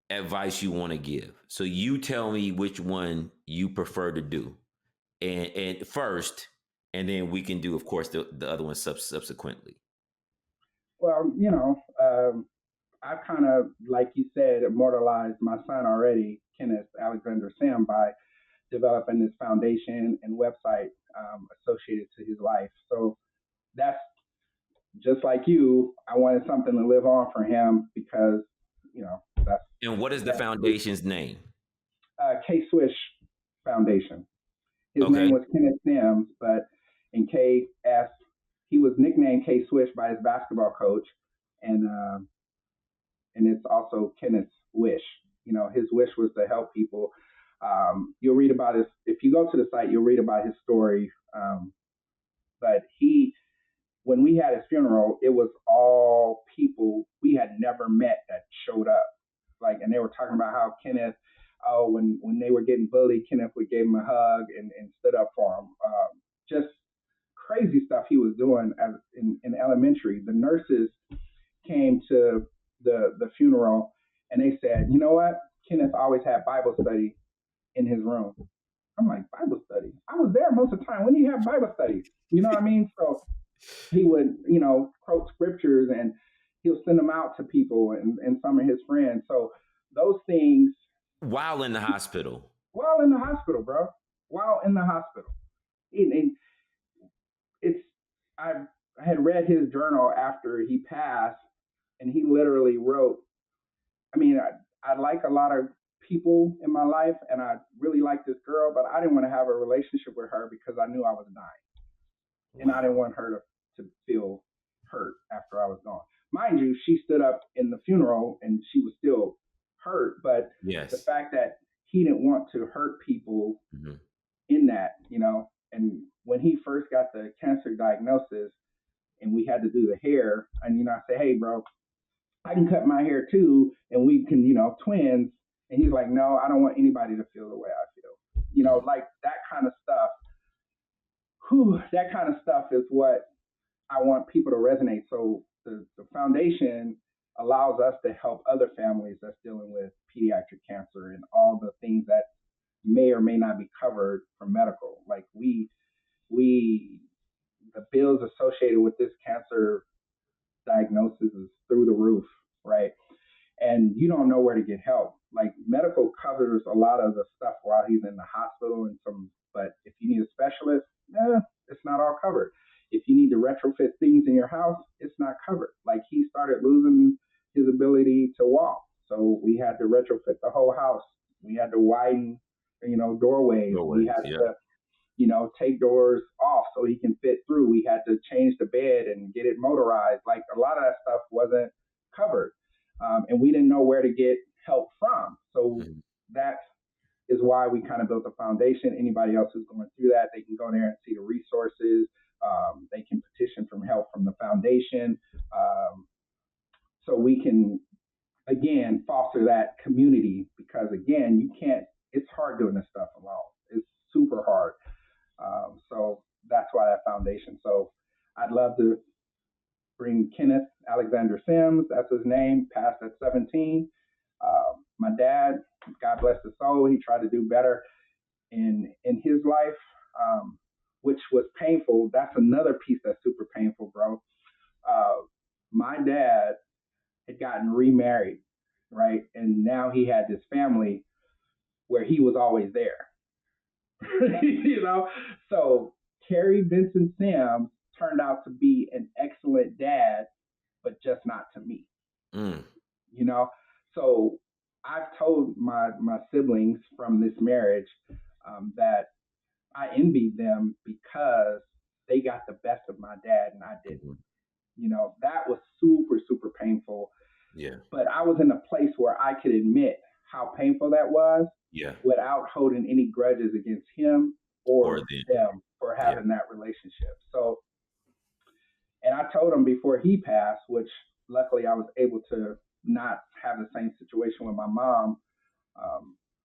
advice you want to give. So you tell me which one you prefer to do, and first, and then we can do, of course, the other one subsequently. Well, I've kind of, like you said, immortalized my son already, Kenneth Alexander Sim, by developing this foundation and website associated to his life. So that's just like you. I wanted something to live on for him because, that's. And what is the foundation's name? KSwish Foundation. His Okay. name was Kenneth Sims, but in KS, he was nicknamed KSwish by his basketball coach, and it's also Kenneth's wish. His wish was to help people. You'll read about his, if you go to the site, you'll read about his story. But when we had his funeral, it was all people we had never met that showed up. And they were talking about how Kenneth, when they were getting bullied, Kenneth would give him a hug and stood up for him. Just crazy stuff he was doing in elementary. The nurses came to the funeral and they said, you know what? Kenneth always had Bible study in his room. I'm like, Bible study? I was there most of the time. When do you have Bible studies? You know what I mean? So he would, quote scriptures and he'll send them out to people and some of his friends. So those things While in the hospital. while in the hospital, bro, while in the hospital. And it's, I had read his journal after he passed and he literally wrote, I mean, I like a lot of people in my life and I really like this girl, but I didn't want to have a relationship with her because I knew I was dying and I didn't want her to feel hurt after I was gone. Mind you, she stood up in the funeral and she was still hurt, but Yes. the fact that he didn't want to hurt people in that, and when he first got the cancer diagnosis and we had to do the hair, and I say, hey, bro, I can cut my hair too, and we can, twins. And he's like, no, I don't want anybody to feel the way I feel. Like that kind of stuff. That kind of stuff is what I want people to resonate. So the foundation allows us to help other families that's dealing with pediatric cancer and all the things that may or may not be covered from medical. Like we the bills associated with this cancer diagnosis is through the roof, right? And you don't know where to get help. Like medical covers a lot of the stuff while he's in the hospital but if you need a specialist, it's not all covered. If you need to retrofit things in your house, it's not covered. Like he started losing his ability to walk. So we had to retrofit the whole house. We had to widen, doorways. We had to, take doors off so he can fit through. We had to change the bed and get it motorized. Like a lot of that stuff wasn't covered. And we didn't know where to get help from. So that is why we kind of built a foundation. Anybody else who's going through that, they can go there and see the resources. They can petition for help from the foundation. So we can, again, foster that community because, again, it's hard doing this stuff alone. It's super hard. So that's why that foundation. So I'd love to bring Kenneth Alexander Sims, that's his name, passed at 17. My dad, God bless his soul, he tried to do better in his life, which was painful. That's another piece that's super painful, bro. My dad had gotten remarried, right? And now he had this family where he was always there. So Terry Vincent Sims turned out to be an excellent dad, but just not to me. So I've told my siblings from this marriage that I envied them because they got the best of my dad and I didn't. That was super, super painful. Yeah. But I was in a place where I could admit how painful that was without holding any grudges against him or them for having that relationship. So, and I told him before he passed, which luckily I was able to not have the same situation with my mom.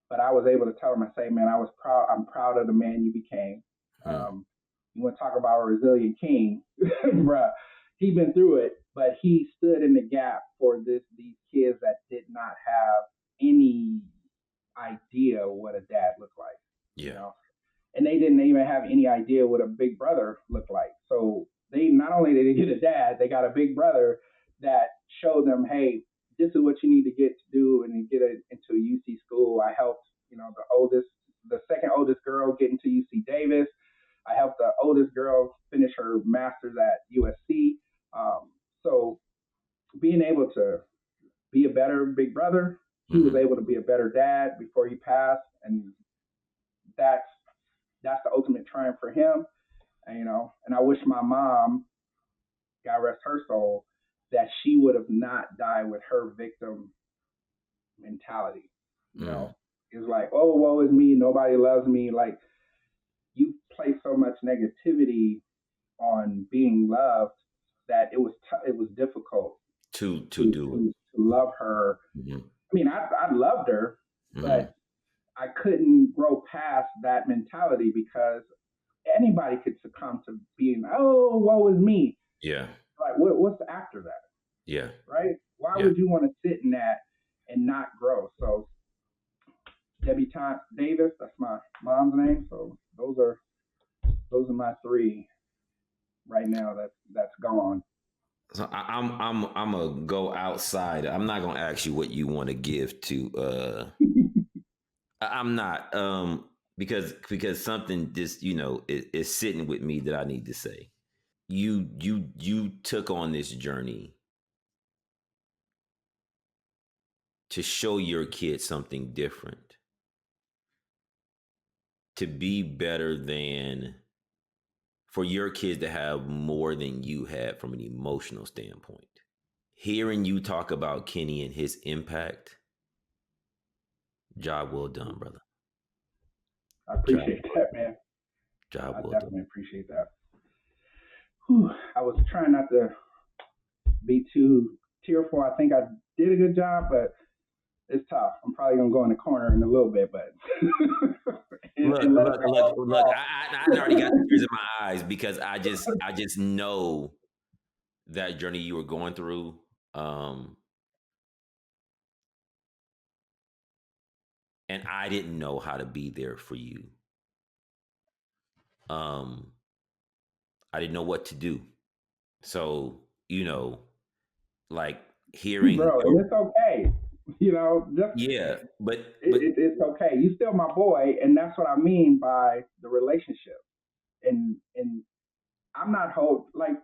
But I was able to tell him, I say, man, I'm proud of the man you became. You want to talk about a resilient king, bruh. He's been through it, but he stood in the gap for these kids that did not have any idea what a dad looked like. And they didn't even have any idea what a big brother looked like. So they not only did they get a dad, they got a big brother that showed them, hey, this is what you need to get to do and get into a UC school. I helped, the second oldest girl get into UC Davis. I helped the oldest girl finish her master's at USC. So being able to be a better big brother, he was able to be a better dad before he passed. And that's the ultimate triumph for him. And I wish my mom, God rest her soul, that she would have not died with her victim mentality. It's like, oh, woe is me, nobody loves me. Like, you place so much negativity on being loved that it was difficult to love her. I mean, I loved her, but I couldn't grow past that mentality because anybody could succumb to being, oh, woe is me. Yeah. Like, what's after that? Yeah. Right? Why would you want to sit in that and not grow? So Debutante Davis. That's my mom's name. So those are my three right now. That's gone. So I'm gonna go outside. I'm not gonna ask you what you want to give to. I'm not because something just is sitting with me that I need to say. You took on this journey to show your kids something different, to be better than, for your kids to have more than you had from an emotional standpoint. Hearing you talk about Kenny and his impact, job well done, brother. I appreciate that, man. Job I well definitely done. appreciate that. Whew, I was trying not to be too tearful. I think I did a good job, but it's tough. I'm probably gonna go in the corner in a little bit, but Look. I already got tears in my eyes because I just know that journey you were going through. And I didn't know how to be there for you. I didn't know what to do. So, like hearing bro, and it's okay. yeah, but it's okay. You still my boy, and that's what I mean by the relationship. And I'm not like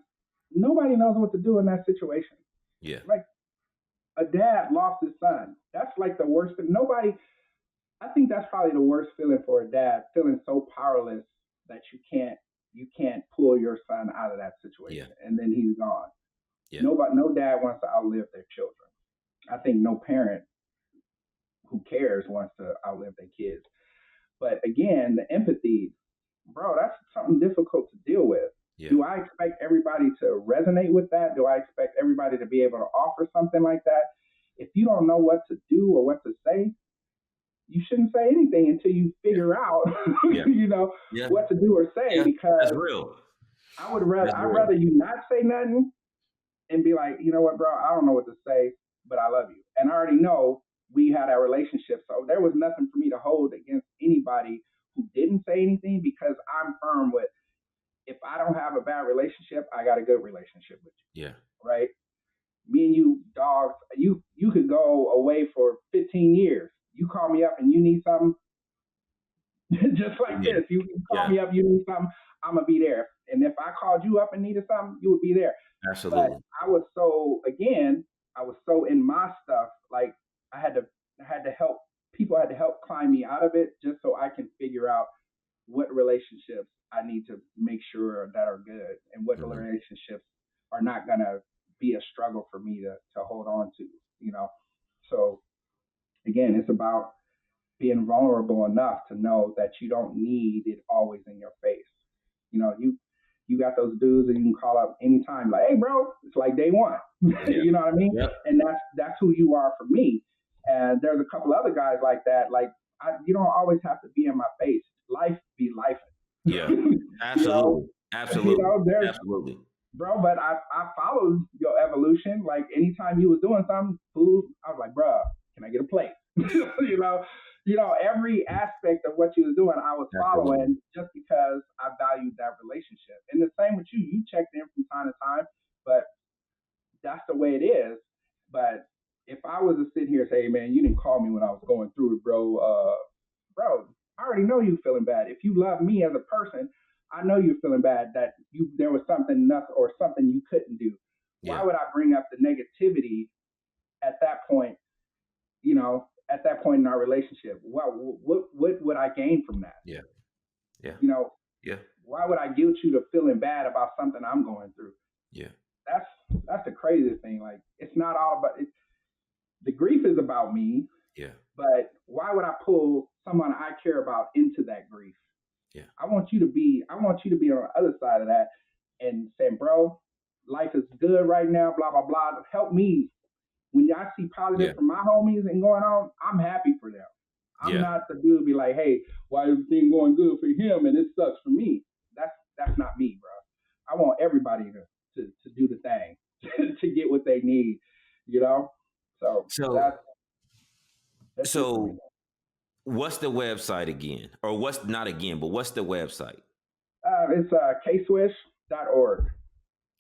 nobody knows what to do in that situation. yeah, Like a dad lost his son. That's like the worst thing. Nobody. I think that's probably the worst feeling for a dad, feeling so powerless that you can't pull your son out of that situation, and then he's gone. yeah, No dad wants to outlive their children. I think no parent who cares wants to outlive their kids. But again, the empathy, bro, that's something difficult to deal with. yeah, Do I expect everybody to resonate with that? Do I expect everybody to be able to offer something like that? If you don't know what to do or what to say, you shouldn't say anything until you yeah, figure out, yeah, yeah, what to do or say. yeah. That's Because real. I'd rather you not say nothing and be like, you know what, bro, I don't know what to say, but I love you. And I already know we had our relationship. So there was nothing for me to hold against anybody who didn't say anything because I'm firm with if I don't have a bad relationship, I got a good relationship with you. Yeah. Right? Me and you, dogs, you could go away for 15 years. You call me up and you need something, just like Yeah. this. You call me up, you need something, I'm gonna be there. And if I called you up and needed something, you would be there. But Absolutely. I was so in my stuff, like I had to help people had to help climb me out of it just so I can figure out what relationships I need to make sure that are good and what Mm-hmm. relationships are not gonna be a struggle for me to hold on to, you know. So again, it's about being vulnerable enough to know that you don't need it always in your face. You got those dudes that you can call up anytime, like, hey bro, it's like day one. Yeah. You know what I mean? Yep. And that's who you are for me. And there's a couple other guys like that. Like you don't always have to be in my face. Life be life. Yeah. Absolutely. Absolutely. There's Absolutely. bro, but I followed your evolution. Like anytime you was doing something, food, I was like, bro, can I get a plate? Every aspect of what you was doing, I was Absolutely. following just because I valued that relationship. And the same with you. You checked in from time to time, but that's the way it is. But if I was to sit here and say, hey, man, you didn't call me when I was going through it, bro. Bro, I already know you feeling bad. If you love me as a person, I know you're feeling bad that there was something nuts or something you couldn't do. Why Yeah. would I bring up the negativity at that point? At that point in our relationship, what would I gain from that? Yeah. Yeah. Yeah. Why would I guilt you to feeling bad about something I'm going through? Yeah. That's the craziest thing. Like it's not all about it. The grief is about me, Yeah. but why would I pull someone I care about into that grief? Yeah. I want you to be on the other side of that and saying, bro, life is good right now, blah, blah, blah. Help me. When I see positive from my homies and going on, I'm happy for them. I'm not the dude be like, hey, why is everything going good for him and it sucks for me? That's not me, bro. I want everybody to do the thing to get what they need, you know? So So that's it for me. What's the website again? Or what's not again, but what's the website? It's KSwish.org.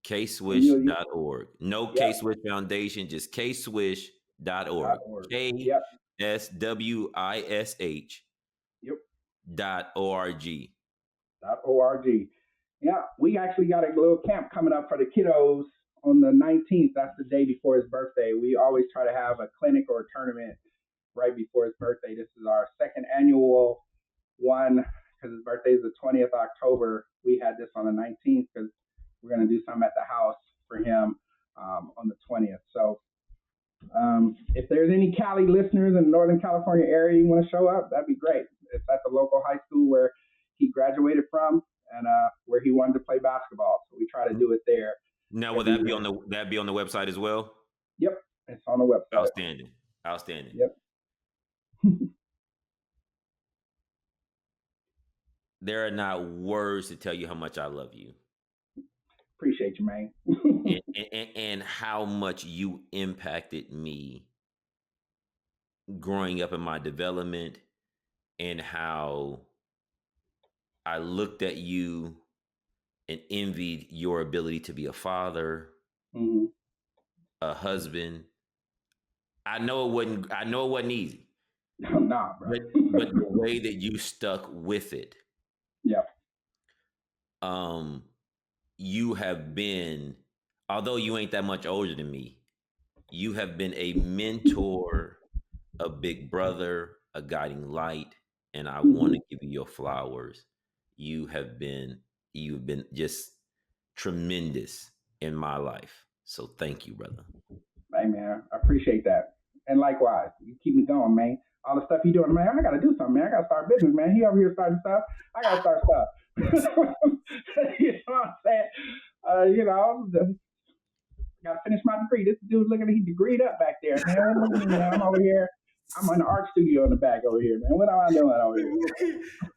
KSwish.org. No Yep. KSwish Foundation, just KSwish.org. .org. Yep. KSwish Yep. .org. .org. Yeah, we actually got a little camp coming up for the kiddos on the 19th. That's the day before his birthday. We always try to have a clinic or a tournament right before his birthday. This is our second annual one because his birthday is the 20th of October. We had this on the 19th because we're going to do something at the house for him on the 20th. So if there's any Cali listeners in the Northern California area you want to show up, that'd be great. It's at the local high school where he graduated from and where he wanted to play basketball. So we try to do it there. Now, will that be on the website as well? Yep, it's on the website. Outstanding. Yep. There are not words to tell you how much I love you. Appreciate you, man. and how much you impacted me growing up in my development, and how I looked at you and envied your ability to be a father, Mm-hmm. a husband. I know it wasn't easy. Nah, bro. but the way that you stuck with it. Yeah. You have been, although you ain't that much older than me, you have been a mentor, a big brother, a guiding light, and I want to give you your flowers. You've been just tremendous in my life. So thank you, brother. Hey, man, I appreciate that. And likewise, you keep me going, man. All the stuff you doing, man, I got to do something, man. I got to start business, man. He over here starting stuff. I got to start stuff. You know what I'm saying? Got to finish my degree. This dude looking at, he degreed up back there, man. Look at me, man. I'm over here. I'm in the art studio in the back over here, man. What am I doing over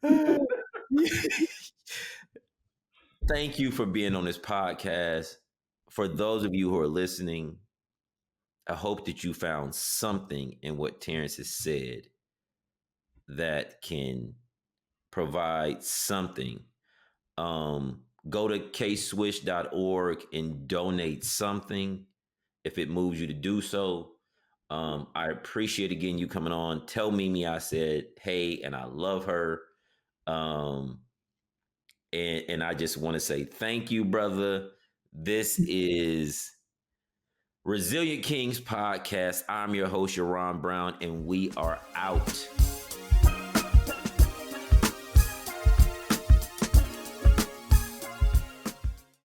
here? Thank you for being on this podcast. For those of you who are listening, I hope that you found something in what Terrance has said that can provide something. Go to KSwish.org and donate something if it moves you to do so. I appreciate again you coming on. Tell Mimi I said hey, and I love her. And I just want to say thank you, brother. This is Resilient Kings Podcast. I'm your host, Yaron Brown, and we are out.